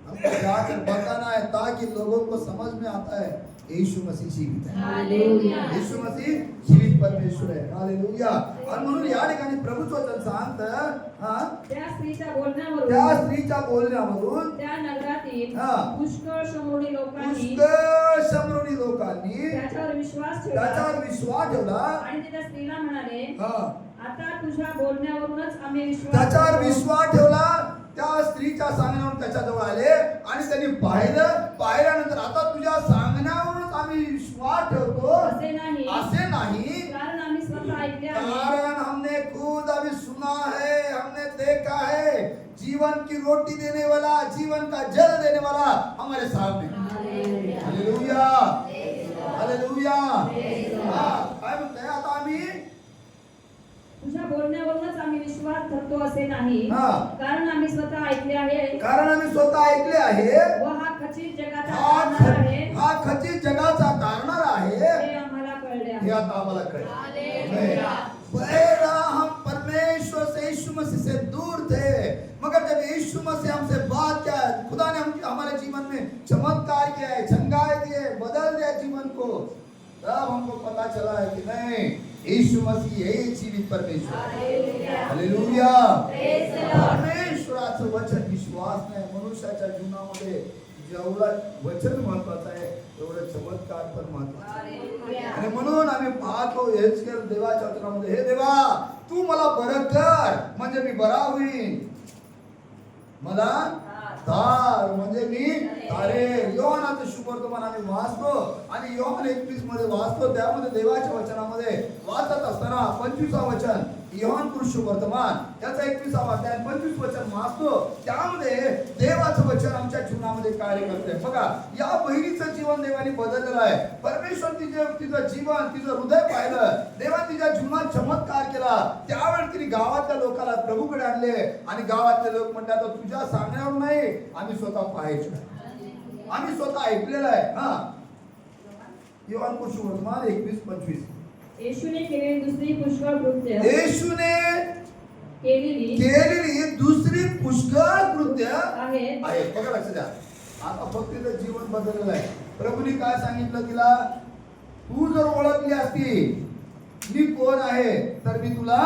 S1: हमको जाकर बताना है ताकि लोगों को समझ में आता है यीशु मसीह जीवित है।
S2: हालेलुया।
S1: यीशु मसीह जीवित परमेश्वर है। हालेलुया। और म्हणून या ठिकाणी प्रभूचं वचन सांगतं,
S2: त्या स्त्रीच्या बोलण्यावरून
S1: त्या स्त्रीच्या बोलण्यावरून
S2: त्या नगरातील पुष्कळ
S1: शमरोनी लोकांनी
S2: त्याच्यावर विश्वास ठेवला
S1: त्याच्यावर विश्वास ठेवला
S2: आणि ते त्या स्त्रीला म्हणाले, आता तुझ्या बोलण्यावरूनच आम्ही
S1: त्याच्यावर विश्वास ठेवला। त्या स्त्रीच्या सांगण्यावरून त्याच्याजवळ आले आणि त्यांनी पाहिल्यानंतर आता तुझ्या सांगण्यावरूनच आम्ही विश्वास ठेवतो
S2: असे नाही,
S1: कारण
S2: आम्ही स्वतः ऐकले आहे,
S1: कारण हमने खुद अभी सुना है, हमने देखा है, जीवन की रोटी देने वाला, जीवन का जल देने वाला हमारे सामने। Hallelujah, hallelujah. काय म्हणताय, आता आम्ही
S2: तुझ्या बोलण्यावरूनच आम्ही विश्वास धरतो असे नाही, कारण आम्ही स्वतः ऐकले आहे, व हा खचित जगाचा तारणारा आहे,
S1: तारणारा आहे,
S2: हे आम्हाला कळले आहे।
S1: हे आता आम्हाला कळले। पहला हम परमेश्वर से, यीशु मसीह से दूर थे, मगर जब यीशु मसीह हमसे बात किया, खुदा ने हमारे जीवन में चमत्कार किया है, झंगाए दिए, बदल दिया जीवन को, तब हमको पता चला है कि नहीं, यीशु मसीह यही जीवित परमेश्वर है। हालेलुया। परमेश्वराचं वचन विश्वास नाही, मनुष्याच्या जीवनामध्ये जेवढं वचन महत्वाचं आहे तेवढं चमत्कार पण महत्वाचा आहे। आणि म्हणून आम्ही पाहतो हेचकेल देवाच्या वचनामध्ये, हे देवा तू मला बरं कर म्हणजे मी बरा होईन, मला तार म्हणजे मी तारेल। योहानाचं शुभवर्तमान आम्ही वाचतो आणि योहान 21 मध्ये वाचतो, त्यामध्ये देवाच्या वचनामध्ये वाचत असताना 25वा वचन, योहान शुभवर्तमान त्याचा 21वा अध्याय 25 वचन वाचतो, त्यामध्ये देवाचं वचन आमच्या जीवनामध्ये कार्य करते। बघा, या बहिणीचं जीवन देवाने बदललेलं आहे। परमेश्वर तिचं जीवन, तिचं हृदय पाहिलं, देवाने तिच्या जीवनात चमत्कार केला। त्यावेळी तिने गावातल्या लोकांना प्रभूकडे आणले आणि गावातले लोक म्हणतात, तुझ्या सांगण्यावर नाही, आम्ही स्वतः पाहायचं, आम्ही स्वतः ऐकलेलं आहे। योहान शुभवर्तमान 21-25।
S2: येशूने केलेली दुसरी पुष्कळ कृत्य,
S1: येशूने केलेली दुसरी पुष्कळ कृत्य आहे। बघा, लक्ष द्या, आता फक्त तिचं जीवन बदललेलं आहे। प्रभूने काय सांगितलं तिला, तू जर ओळखली असती मी कोण आहे तर मी तुला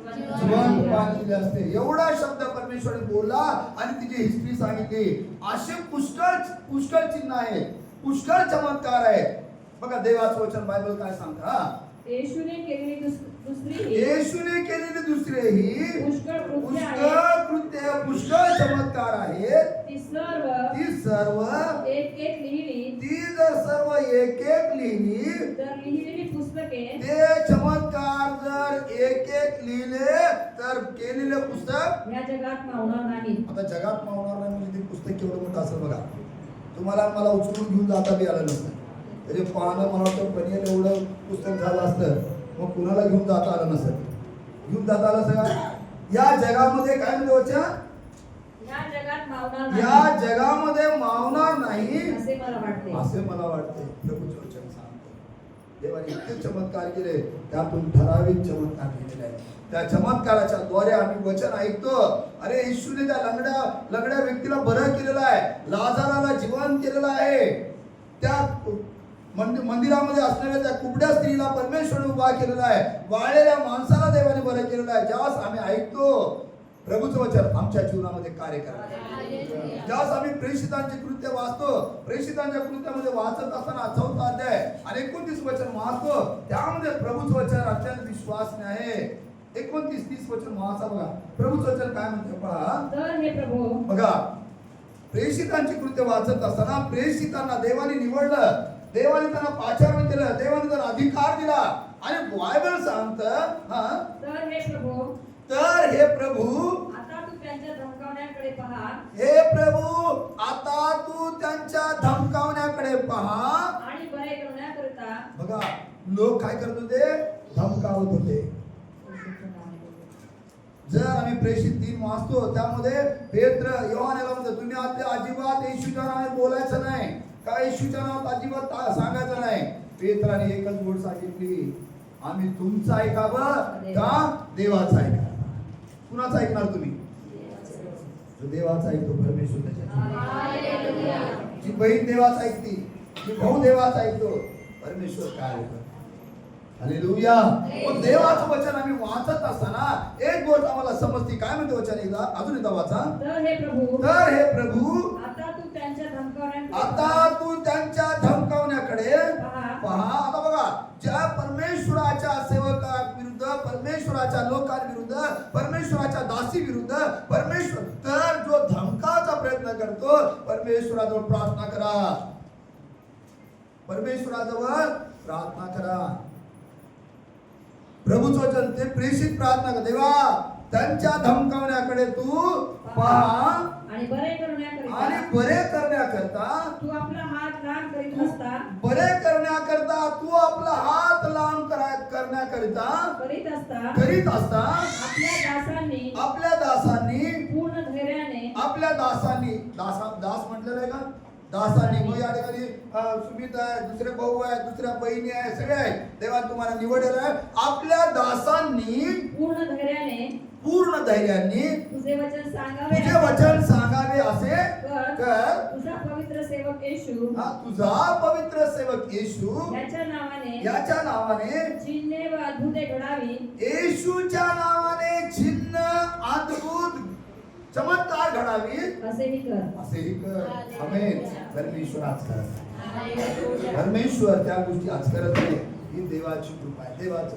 S1: जिवंत पाणी दिले असते, एवढा शब्द परमेश्वराने बोलला आणि तिची हिस्ट्री सांगितली। असे पुष्कळ चिन्ह आहेत, पुष्कळ चमत्कार आहेत। बघा, देवाचं वचन बायबल काय सांगतं,
S2: येशूने केलेली
S1: दुसरेही पुष्कळ चमत्कार आहेत,
S2: ती सर्व एक लिहिली,
S1: ती जर सर्व एक लिहिली,
S2: तर लिहिलेली पुस्तके,
S1: ते चमत्कार जर एक लिहिले तर केलेले पुस्तक
S2: या जगात मावणार नाही।
S1: आता जगात मावणार नाही म्हणजे ते पुस्तक केवढं मोठं असेल बघा। तुम्हाला मला उचलून घेऊन जाता बी आलं नसतं, त्याचे पानं मला वाटतं पनीर एवढं पुस्तक झालं असतं, मग कुणाला घेऊन जाता आलं नसतं, घेऊन जाता आलं सगळं। या जगामध्ये काय म्हणजे वचन, या जगामध्ये मावणार नाही
S2: असे मला वाटते।
S1: प्रभूचे वचन सांगतो, देवाने इतके चमत्कार केले, त्यातून ठराविक चमत्कार केलेले आहे। त्या चमत्काराच्या द्वारे आम्ही वचन ऐकतो, अरे येशूने त्या लंगड्या व्यक्तीला बरं केलेलं आहे, लाजाराला जिवंत केलेलं आहे, त्या मंदिरामध्ये असणाऱ्या त्या कुबड्या स्त्रीला परमेश्वराने उभा केलेला आहे, वाळलेल्या माणसाला देवाने बरं केलेलं आहे। ज्यास आम्ही ऐकतो प्रभूचं वचन आमच्या जीवनामध्ये कार्य करते। ज्यास आम्ही प्रेषितांचे कृत्य वाचतो, प्रेषितांच्या कृत्यामध्ये वाचत असताना 4था अध्याय आणि 29 वचन वाचतो, त्यामध्ये प्रभूचं वचन अत्यंत विश्वासनीय आहे। 29-30 वचन वाचा बघा. प्रभूचं वचन काय म्हणते पहा.
S2: तर हे प्रभू
S1: बघा, प्रेषितांची कृत्य वाचत असताना प्रेषितांना देवाने निवडलं, देवाने त्यांना पाचारण केलं, देवाने त्यांना अधिकार दिला. आणि बायबल सांगतं तर हे प्रभू
S2: आता तू त्यांच्या धमकावण्याकडे पहा.
S1: हे प्रभू आता तू त्यांच्या धमकावण्याकडे पहा
S2: आणि बरे करण्याकरिता.
S1: बघा, लोक काय करत होते? धमकावत होते. जर आम्ही प्रेषित 3 वाचतो त्यामध्ये पेत्र योहान याला म्हणतो तुम्ही आता अजिबात येशूच्या नावाने बोलायचं नाही, का येशूच्या नावात अजिबात सांगायचं नाही. पेत्राने एकच गोष्ट सांगितली, आम्ही तुमचं ऐकावं का देवाचं ऐका. कुणाचं ऐकणार तुम्ही? जो देवाचा ऐकतो परमेश्वर त्याच्या. जी बहीण देवाचा ऐकते, जी भाऊ देवाचा ऐकतो, परमेश्वर काय ऐकतो. हालेलुया. पण देवाचं वचन आम्ही वाचत असताना एक गोष्ट आम्हाला समजते. काय म्हणते वचन? एकदा अजून एकदा वाचा.
S2: तर हे प्रभू आता तू त्यांच्या धमकावण्याकडे
S1: पहा. आता बघा, ज्या परमेश्वराच्या सेवकाविरुद्ध, परमेश्वराच्या लोकांविरुद्ध, परमेश्वराच्या दासी विरुद्ध परमेश्वर तर जो धमकाचा प्रयत्न करतो, परमेश्वराजवळ प्रार्थना करा. परमेश्वराजवळ प्रार्थना करा. प्रभूचं वचन ते प्रेषित प्रार्थना कर. देवा त्यांच्या धमकावण्याकडे तू पहा
S2: आणि बरे
S1: करण्याकरता
S2: तू आपला हात लांब करीत असता.
S1: बरे करण्याकरता तू आपला हात लांब करण्याकरिता करीत असता आपल्या दासांनी
S2: पूर्ण धैर्याने
S1: आपल्या दासांनी दास म्हटलेलं आहे का? दासांनी. मग या ठिकाणी सुमित आहे, दुसरे भाऊ आहे, दुसऱ्या बहिणी आहे, सगळे आहेत. देवा तुम्हाला निवडलेलं आहे. आपल्या दासांनी पूर्ण धैर्याने तुझे वचन सांगावे असे कर.
S2: तुझा पवित्र सेवक
S1: येशू याच्या नावाने
S2: चिन्हे व अद्भुते घडावी.
S1: येशूच्या नावाने चिन्ह अद्भुत चमत्कार घडावी असेही कर. आमेन. परमेश्वर आज करत, परमेश्वर त्या गोष्टी आज करत नाही. ही देवाची कृपा आहे, देवाचं.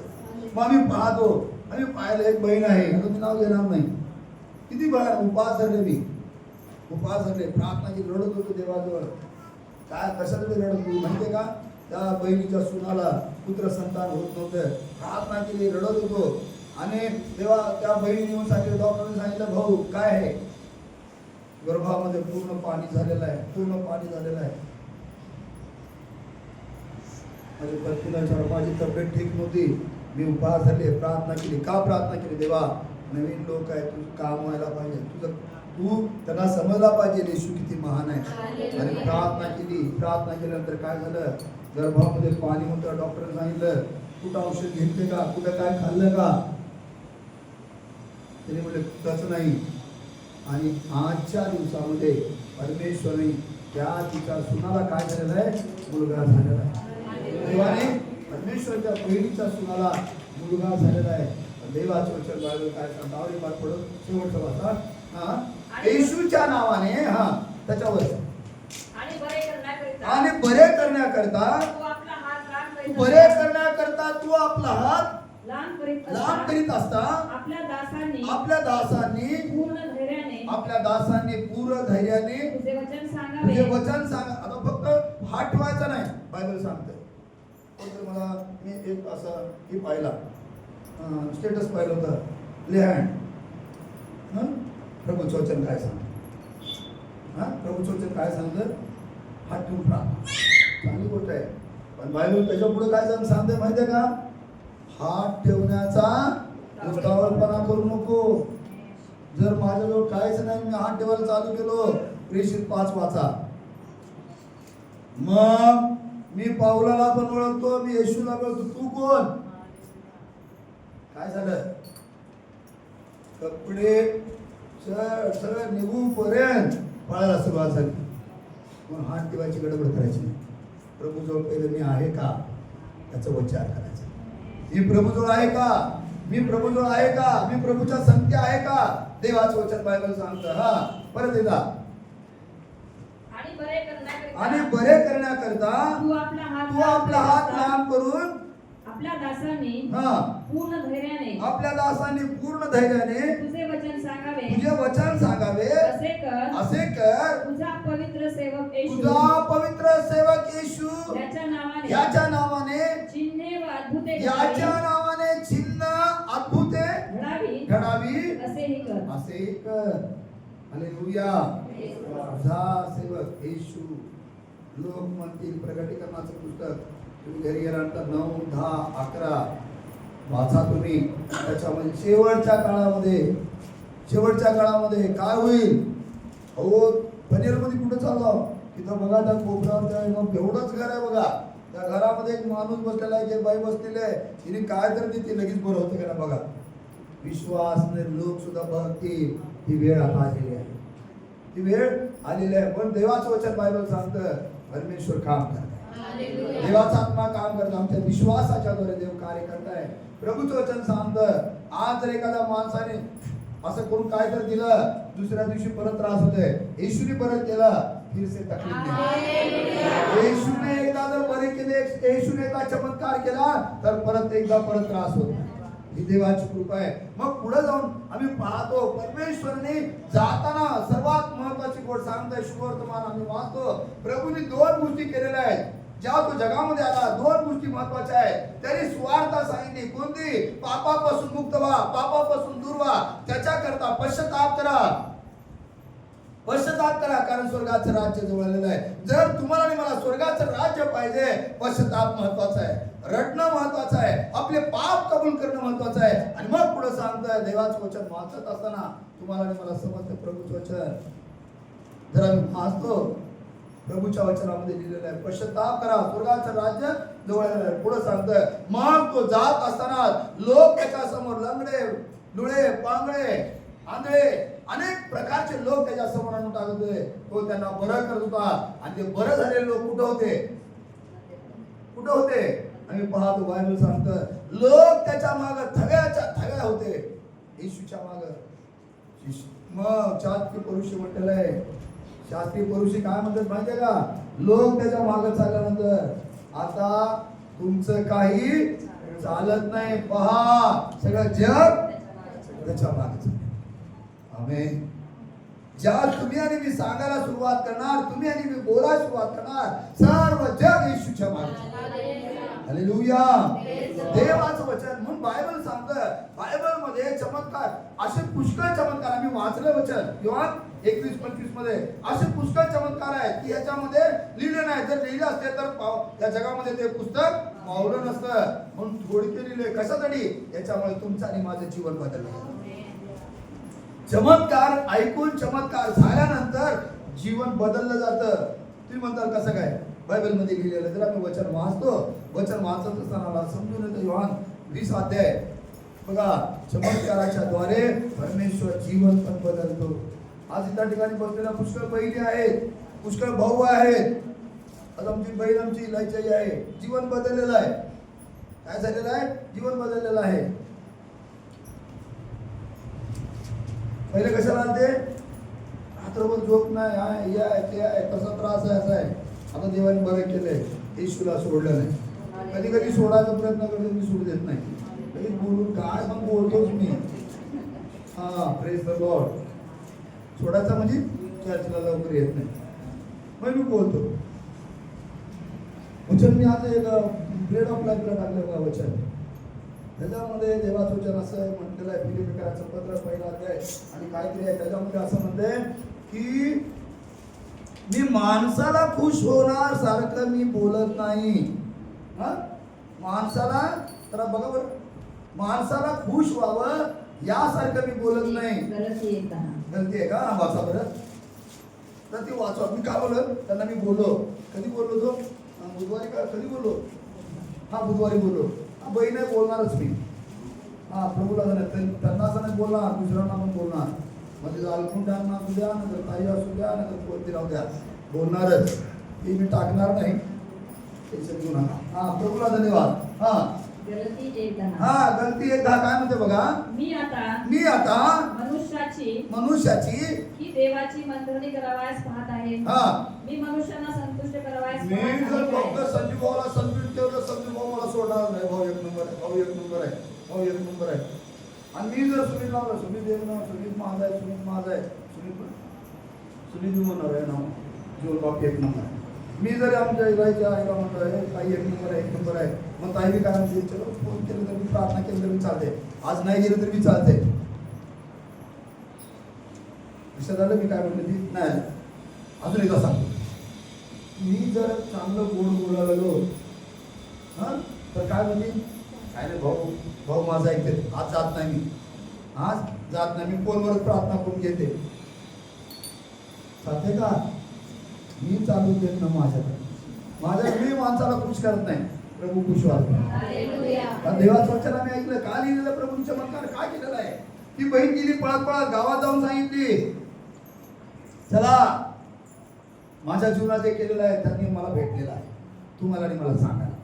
S1: मग आम्ही पाहतो, आम्ही पाहिलं एक बहीण आहे, मी नाव घेणार नाही, किती उपास धरले, प्रार्थना केली, रडत होतो देवाजवळ. काय कशासाठी रडत होतो माहितीये का? त्या बहिणीच्या सुनाला पुत्र संतान होत नव्हतं. प्रार्थना केली, रडत होतो. आणि तेव्हा त्या बहिणीने येऊन सांगितलं, डॉक्टरने सांगितलं, भाऊ काय आहे? गर्भामध्ये पूर्ण पाणी झालेलं आहे. माझ्या पत्नीला विचारलं, माझी तब्येत ठीक नव्हती, मी उपवास धरले, प्रार्थना केली. का प्रार्थना केली? देवा नवीन लोक आहे, तुझं काम व्हायला पाहिजे, तू त्यांना समजला पाहिजे येशू किती महान आहे. आणि प्रार्थना केल्यानंतर काय झालं? गर्भामध्ये पाणी होतं. डॉक्टरने सांगितलं, कुठं औषध घेतले का, कुठं काय खाल्लं का? त्याने म्हटलं कुठंच नाही. आणि आजच्या दिवसामध्ये परमेश्वराने त्या तिच्या सुनाला काय झालेलं आहे? मुलगा झालेला आहे. देवाने परमेश्वरच्या बहिणीच्या सुनाला मुलगा झालेला आहे. देवाचं वचन बायबल काय सांगतं? आवडी पाठ पडून शेवटचं वाचा. येशूच्या नावाने त्याच्यावर आणि बरे करण्याकरता तू आपला हात लांब करीत असता आपल्या दासांनी पूर्ण धैर्याने तुझे वचन सांगा. आता फक्त हात ठेवायचा नाही, बायबल सांगते. मला मी एक असं ही पाहिला, स्टेटस पाहिलं होतं, लेहँड. प्रभूचं वचन काय सांगतं? प्रभूचं वचन काय सांगतं? हात ठेवून प्रार्थना, चांगली गोष्ट आहे. पण बायबल त्याच्या पुढे काय सांगते माहितीये का? हात ठेवण्याचा उतावळपणा करू नको. जर माझ्याजवळ काहीच नाही, मी हात ठेवायला चालू केलो, प्रेषित 5 वाचा. मग मी पाऊलाला पण ओळखतो, मी येशूला ओळखतो, तू कोण? काय झालं? कपडे सगळं निघून पर्यंत पळायला सुरुवात झाली. मग हात ठेवायची गडबड करायची नाही. प्रभूजवळ पहिलं मी आहे का त्याचा विचार करायचा. मी प्रभूजवळ आहे का? मी प्रभूजवळ आहे का? मी प्रभूच्या संगती आहे का? देवाचं वचन बायबल सांगतं. परत एकदा. आणि बरे करण्याकरता तू आपला हात लांब करून
S2: आपल्या दासांनी
S1: हा
S2: पूर्ण धैर्याने
S1: आपल्या दासांनी पूर्ण धैर्याने
S2: तुझे वचन सांगावे
S1: तुझे वचन सांगावे असे कर
S2: तुझा पवित्र सेवक येशू
S1: तुझा पवित्र सेवक येशू
S2: याच्या नावाने
S1: चिन्हे व अद्भुते
S2: याच्या
S1: नावाने चिन्ह अद्भुते घडावी
S2: असेही कर
S1: हालेलुया तुझा सेवक येशू लोक म्हणतील प्रकटीकरणाचं पुस्तक तुम्ही घरी गेल्यानंतर 9, 10, 11 वाचा तुम्ही. त्याच्यामध्ये शेवटच्या काळामध्ये काय होईल. अहो पनेरमध्ये कुठं चाललो तिथं बघा त्या कोपऱ्यावर एवढंच घर आहे बघा. त्या घरामध्ये एक माणूस बसलेला आहे, एक बाई बसलेली आहे. तिने काय तर ती लगेच बरं होते का ना बघा. विश्वासने लोक सुद्धा बघतील. ही वेळ आता आलेली आहे. ती वेळ आलेली आहे. पण देवाचं वचन बायबल सांगतं परमेश्वर काम करत आहे. देवाचा आत्मा काम करतो. आमच्या विश्वासाच्या द्वारे देव कार्य करताय. प्रभूचं वचन सांगतं आज जर एखाद्या माणसाने असं करून काय तर दिलं दुसऱ्या दिवशी परत त्रास होतोय. येशूने परत केला फिर से तकलीफ नाही. येशूने एकदा जर बरे केले, येशूने एकदा चमत्कार केला तर परत त्रास होतो. ही देवाची कृपा आहे. मग पुढे जाऊन आम्ही पाहतो परमेश्वरने जाताना सर्वात महत्वाची गोष्ट सांगताय. शुभवर्तमान आम्ही वाचतो प्रभूने 2 गोष्टी केलेल्या आहेत. जेव्हा तो जगामध्ये आला 2 गोष्टी महत्वाच्या आहेत. त्यांनी सुवार्ता सांगितली. कोणती? पापापासून मुक्त व्हा, पापापासून दूर व्हा, त्याच्याकरता पश्चाताप करा कारण स्वर्गाचं राज्य जवळ आलेलं आहे. जर तुम्हाला आणि मला स्वर्गाचं राज्य पाहिजे पश्चाताप महत्वाचा आहे, रडणं महत्वाचं आहे, आपले पाप कबूल करणं महत्वाचं आहे. आणि मग पुढे सांगतोय देवाचं वचन वाचत असताना तुम्हाला आणि मला समजतं प्रभूचं वचन जर आम्ही वाचतो प्रभूच्या वचनामध्ये लिहिलेलं आहे पश्चाताप करा स्वर्गाचं राज्य जवळ आलेलं आहे. पुढे सांगतोय मग तो जात असताना लोक त्याच्या समोर लंगडे, लुळे, पांगळे, आंधळे अनेक प्रकारचे लोक त्याच्या समोर आणून टाकत होते. तो त्यांना बरं करत होता. आणि ते बरं झालेले लोक कुठं होते आम्ही पाहतो. बायबल सांगतं लोक त्याच्या मागे थव्या होते. येशूच्या मागे मग शास्त्री पुरुषी म्हटलेलं आहे. शास्त्री पुरुषी काय म्हणतात माहितीये का? लोक त्याच्या मागे चालल्यानंतर आता तुमचं काही चालत नाही. पहा सगळं जग त्याच्या मागे. आमेन. ज्या तुम्ही आणि मी सांगायला सुरुवात करणार, तुम्ही आणि मी बोलायला सुरुवात करणार, सर्व जग येशूच्या मागे. हालेलुया. देवाचं वचन म्हणून बायबल सांगतं. बायबल मध्ये चमत्कार असे पुष्कळ चमत्कार आम्ही वाचले वचन योहान 21-25 मध्ये असे पुष्कळ चमत्कार आहेत की याच्यामध्ये लिहिले नाही. जर लिहिले असते तर त्या जगामध्ये ते पुस्तक मावलं नसतं. म्हणून थोडके लिहिले कशासाठी? याच्यामुळे तुमचं आणि माझं जीवन बदललं. चमत्कार ऐकून चमत्कार झाल्यानंतर जीवन बदललं जातं. तुम्ही म्हणताल कसं काय? बायबल मध्ये लिहिलेलं. जर आम्ही वचन वाचत असताना समजून येतं. योहान 20 अध्याय बघा. चमत्काराच्या द्वारे परमेश्वर जीवन पण बदलतो. आज त्या ठिकाणी बसलेल्या पुष्कळ बहिणी आहेत, पुष्कळ भाऊ आहेत. आज आमची बहीण आमची लयचाई आहे. जीवन बदललेलं आहे. काय झालेलं आहे? जीवन बदललेलं आहे. पहिले कशाला आलते? रात्रभर झोप नाही, हे आहे ते आहे, कसा त्रास आहे असा आहे. आता देवाने बरं केलंय. येशूला सोडलं नाही. कधी कधी सोडायचा प्रयत्न करतो मी सोडू देत नाही. कधी बोलून काय पण बोलतोच मी. Praise the Lord. सोडायचा म्हणजे चर्चला लवकर येत नाही मग मी बोलतो. वचन मी आज एक ब्रेड ऑफ लाईफला टाकलं बघा वचन. त्याच्यामध्ये देवाचं वचन असं म्हटलेलं आहे. फिलिप्पियरांचं पत्र 1 अध्याय आणि काहीतरी आहे त्याच्यामध्ये असं म्हणते की मी माणसाला खुश होणार सारखं मी बोलत नाही. माणसाला तर बघा बरं, माणसाला खुश व्हावं यासारखं मी बोलत नाही. गलती आहे का? वाचा बरं. तर ती वाचवा. मी काय बोलत त्यांना मी बोललो. कधी बोललो तो? बुधवारी का कधी बोललो? बुधवारी बोललो. बहीण आहे बोलणारच मी. प्रभूला त्यांना असं नाही बोलणार, दुसऱ्यांना पण बोलणार. म्हणजे अल्पमुंडांना असू द्या ना, तर ताई असू द्या ना, तर कोणती राहू द्या, बोलणारच. ती मी टाकणार नाही. प्रभूला धन्यवाद. गलती 1:10 काय म्हणते बघा. मी आता मनुष्याची
S2: की देवाची मंडळी करावयास पाहत आहे. मी मनुष्यांना संतुष्ट करावयास
S1: मी जर फक्त संजू भाऊला संतुष्ट केलं, संजू भाऊ मला सोडणार नाही. भाऊ एक नंबर भाऊ एक नंबर आहे, भाऊ एक नंबर आहे. आणि मी जर सुनील लावलं, सुनील देव नाव, सुनील माझा आहे, सुनील माझा आहे, सुनील म्हणणार आहे नाव, जीवन बाप एक नंबर आहे. मी जर आमच्या इलाच्या आईला म्हणतो आहे ताई एक नंबर आहे, एक नंबर आहे, मग ताई बी काय म्हणते, चलो फोन केलं तर मी प्रार्थना केली तर मी चालते, आज नाही गेलं तर मी चालते. विषय झालं मी काय म्हणतो ती नाही. अजून एकदा सांगतो, मी जर चांगलं गोड बोलायला हां तर काय म्हणते, काय नाही भाऊ, भाऊ माझा ऐकते, आज जात नाही मी, आज जात नाही मी, फोनवर प्रार्थना करून घेते. चालते का? मी चालू देत ना माझ्या मी माणसाला खुश करत नाही, प्रभू खुश व्हावे. देवाचं वचन आम्ही ऐकलं, का लिहिलेलं प्रभूंचे चमत्कार काय केलेला आहे. ती बहीण गेली पळत पळत गावात जाऊन सांगितली, चला माझ्या जीवनात जे केलेलं आहे त्यांनी मला भेटलेलं आहे, तुम्हाला आणि मला सांगायला पाहिजे.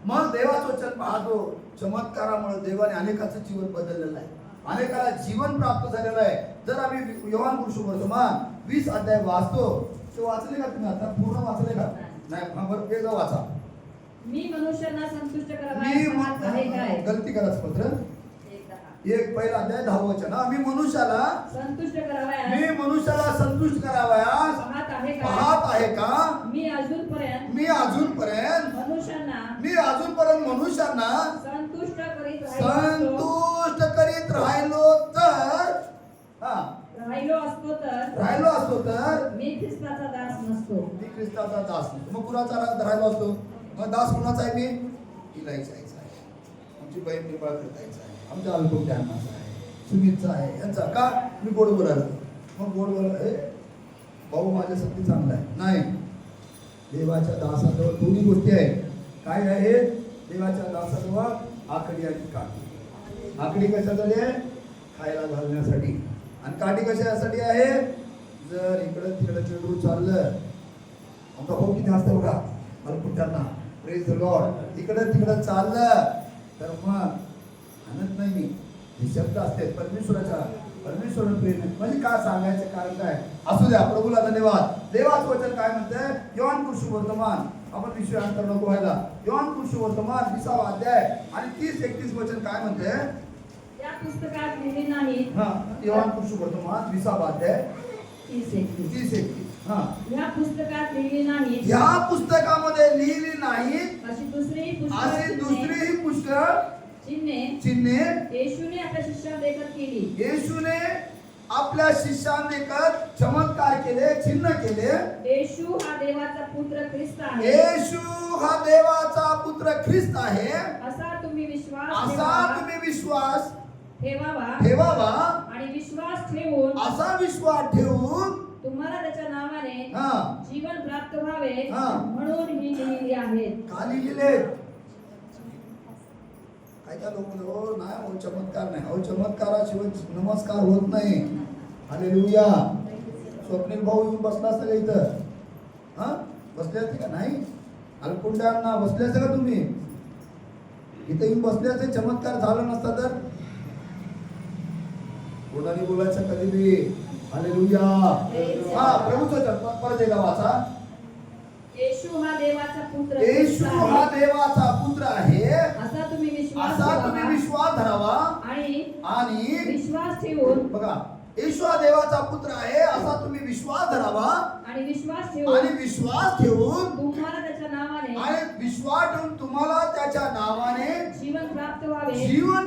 S1: मग देवाचं वचन पाहतो, चमत्कारामुळे देवाने अनेकाचं जीवन बदललेलं आहे, अनेकाला जीवन प्राप्त झालेलं आहे. जर आम्ही योहान सुवर्तमान 20 अध्याय वाचतो, ते वाचले का तुम्ही? आता पूर्ण वाचले का? नाही, बरं एकदा वाचा.
S2: मी मनुष्यांना संतुष्ट करावा
S1: गलती कराच पत्र एक पहिला अध्याय 10 वचन. मी मनुष्याला संतुष्ट करावयास पाहत आहे का?
S2: मी अजूनपर्यंत
S1: मनुष्यांना
S2: संतुष्ट
S1: करीत राहिलो तर राहिलो असतो तर
S2: मी ख्रिस्ताचा दास नसतो.
S1: मग कुणाचा राहिलो असतो? मग दास कुणाचा आहे? मी इलाईचा आहे, आमची बहीण निबाळ करतायचा आहे, आमच्या अल्पज्ञानाचा आहे, सुमितचा आहे, यांचा का मी गोड बोलायला. मग गोड बोलायला भाऊ माझ्यासाठी चांगला आहे नाही. देवाच्या दासाजवळ दोन्ही गोष्टी आहेत. काय आहे? देवाच्या दासाजवळ आकडी आणि काठी. आकडी कशासाठी आहे? खायला घालण्यासाठी. आणि काठी कशासाठी आहे? जर इकडं तिकडं चेडू चाललं, आमचा भाऊ किती असतं बघा अल्पज्ञाना, प्रेज द लॉर्ड, इकडं तिकडं चाललं तर मग आणत नाही मी. हे शब्द असते परमेश्वरानं प्रेम. म्हणजे काय सांगायचं कारण काय? असू द्या, प्रभूला धन्यवाद. देवाचं वचन काय म्हणतंय? योहान सुवर्तमान, आपण विषयांतर नको व्हायला. योहान सुवर्तमान 20 अध्याय आणि 30-31 वचन काय म्हणते?
S2: या पुस्तकात लिहिली नाही.
S1: योहान सुवर्तमान 20 अध्याय 30-31.
S2: या पुस्तकात लिहिली नाही,
S1: या पुस्तकामध्ये लिहिली नाही
S2: अशी दुसरीही
S1: पुस्तक चिन्हे
S2: येशूने आपल्या शिष्यांदेखत केली.
S1: येशूने आपल्या शिष्यांदेखत चमत्कार केले, चिन्ह केले.
S2: येशू हा देवाचा पुत्र ख्रिस्त आहे.
S1: येशू हा देवाचा पुत्र ख्रिस्त आहे
S2: असा तुम्ही
S1: विश्वास
S2: ठेवावा आणि
S1: असा विश्वास ठेवून
S2: तुम्हाला त्याच्या नावाने जीवन प्राप्त व्हावे म्हणून ही लिहिली आहेत.
S1: का लिहिले? काय लोक नाही, चमत्कार नाही, चमत्काराशिवाय नमस्कार होत नाही. हालेलुया. स्वप्नील भाऊ येऊन बसला असता का इथं? बसले असते का? नाही. अल्पकुंडांना बसले असते का तुम्ही? इथं येऊन बसले असते, चमत्कार झाला नसता तर कोणाने बोलायचं कधी बी. हालेलुया. प्रभूचं परत एकदा वाचा.
S2: येशू हा देवाचा
S1: पुत्र आहे
S2: असा तुम्ही
S1: विश्वास धरावा आणि
S2: विश्वास ठेवून
S1: बघा. येशू हा देवाचा पुत्र आहे असा तुम्ही विश्वास धरावा
S2: आणि विश्वास
S1: ठेवून
S2: तुम्हाला त्याच्या
S1: नावाने
S2: जीवन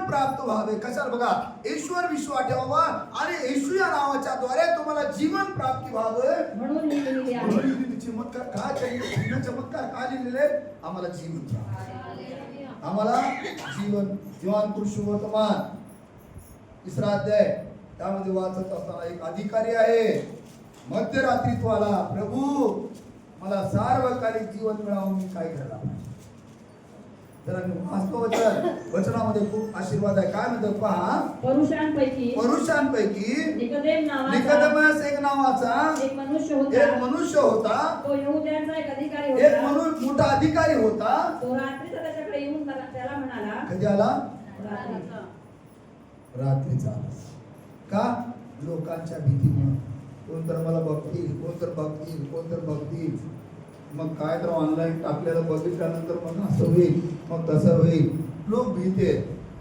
S1: प्राप्त व्हावे. कशाला? बघा, ईश्वर विश्वास ठेवावा आणि येशू या नावाच्या द्वारे तुम्हाला जीवन प्राप्ती व्हावं म्हणून लिहिलेले आहे. चमत्कार काय चाहिए? चमत्कार काय लिहिलेले? आम्हाला जीवन, आम्हाला जीवन पुरुषोत्तमान 3 अध्याय त्यामध्ये वाचत असताना एक अधिकारी आहे, मध्यरात्रीत आला, प्रभू मला सार्वकालिक जीवन मिळावं, मी काय करायला पाहिजे? तर वाचतो वचनामध्ये खूप आशीर्वाद आहे. काय म्हणतो पहा. पुरुषांपैकी निकोदेमस एक नावाचा एक मनुष्य होता.
S2: तो यहूद्यांचा एक अधिकारी होता.
S1: एक मोठा अधिकारी होता.
S2: तो रात्रीचा त्याच्याकडे येऊन त्याला म्हणाला.
S1: कधी आला? रात्रीचा आला. का? लोकांच्या भीतीमुळे. कोणतर मला बघतील, कोणतर बघतील. मग काय तर ऑनलाईन टाकलेलं बघितल्यानंतर मग असं होईल, मग तसं होईल. लोक भीते,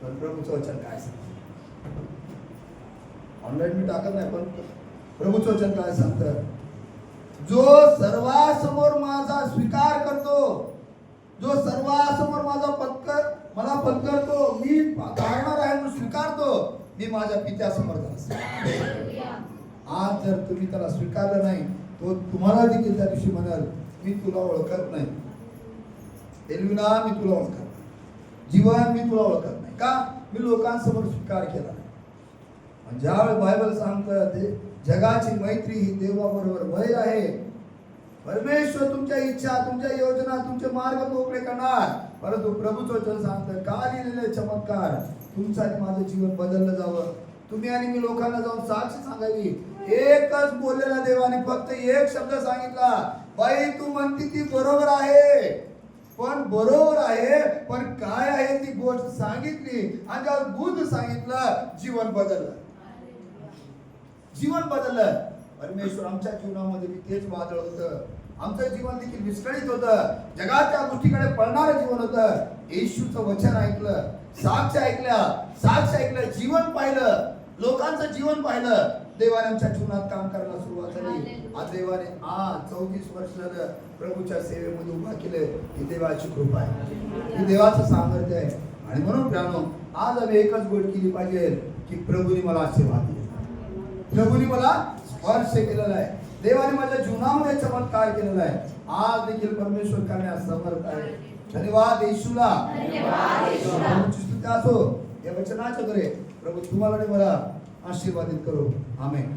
S1: पण प्रभूचं वचन काय सांगतं? ऑनलाईन मी टाकत नाही, पण प्रभूचं वचन काय सांगतं? जो सर्वांसमोर माझा स्वीकार करतो, जो सर्वांसमोर माझा मला पत्करतो, मी धारणार आहे म्हणून स्वीकारतो, मी माझ्या पित्यासमोर जाणार. आज जर तुम्ही त्याला स्वीकारलं नाही, तो तुम्हाला देखील त्या दिवशी म्हणाल, मी तुला ओळखत नाही एल्विना, मी तुला ओळखत नाही, जीवन मी तुला ओळखत नाही. का? मी लोकांसमोर स्वीकार केला. ज्यावेळेस बायबल सांगतं ते जगाची मैत्री ही देवाबरोबर वय आहे. परमेश्वर तुमच्या इच्छा, तुमच्या योजना, तुमचे मार्ग मोकळे करणार, परंतु प्रभूचं वचन सांगतं का लिहिलेले चमत्कार तुमचं आणि माझं जीवन बदललं जावं, तुम्ही आणि मी लोकांना जाऊन साक्ष सांगावी. एकच बोललेला देवाने फक्त एक शब्द सांगितला, बाई तू म्हणती ती बरोबर आहे, पण बरोबर आहे, पण काय आहे ती गोष्ट सांगितली, आणि ज्यावर बुद्ध सांगितलं, जीवन बदललं. जीवन बदललं. परमेश्वर आमच्या जीवनामध्ये तेच वादळ होतं, आमचं जीवन देखील विस्कळीत होतं, जगाच्या गोष्टीकडे पळणारं जीवन होतं. येशूचं वचन ऐकलं, साक्ष ऐकलं, जीवन पाहिलं, लोकांचं जीवन पाहिलं, देवाने आमच्या जीवनात काम करायला सुरुवात झाली. आज देवाने 34 वर्ष झालं प्रभूच्या सेवेमध्ये उभा केले. ही देवाची कृपा आहे, ही देवाचं सामर्थ्य आहे. आणि म्हणून प्रियानो, आज आम्ही एकच गोष्ट केली पाहिजे की प्रभूने मला आशीर्वाद दिला, प्रभूने मला स्पर्श केलेला आहे, देवाने माझ्या जीवनामध्ये चमत्कार केलेला आहे. आज देखील परमेश्वर करण्यास समर्थ आहे. धन्यवाद येशूला, प्रभूची स्तुती असो या वचनाच्या द्वारे. प्रभू तुम्हाला आणि मला आशीर्वादित करो. आमेन.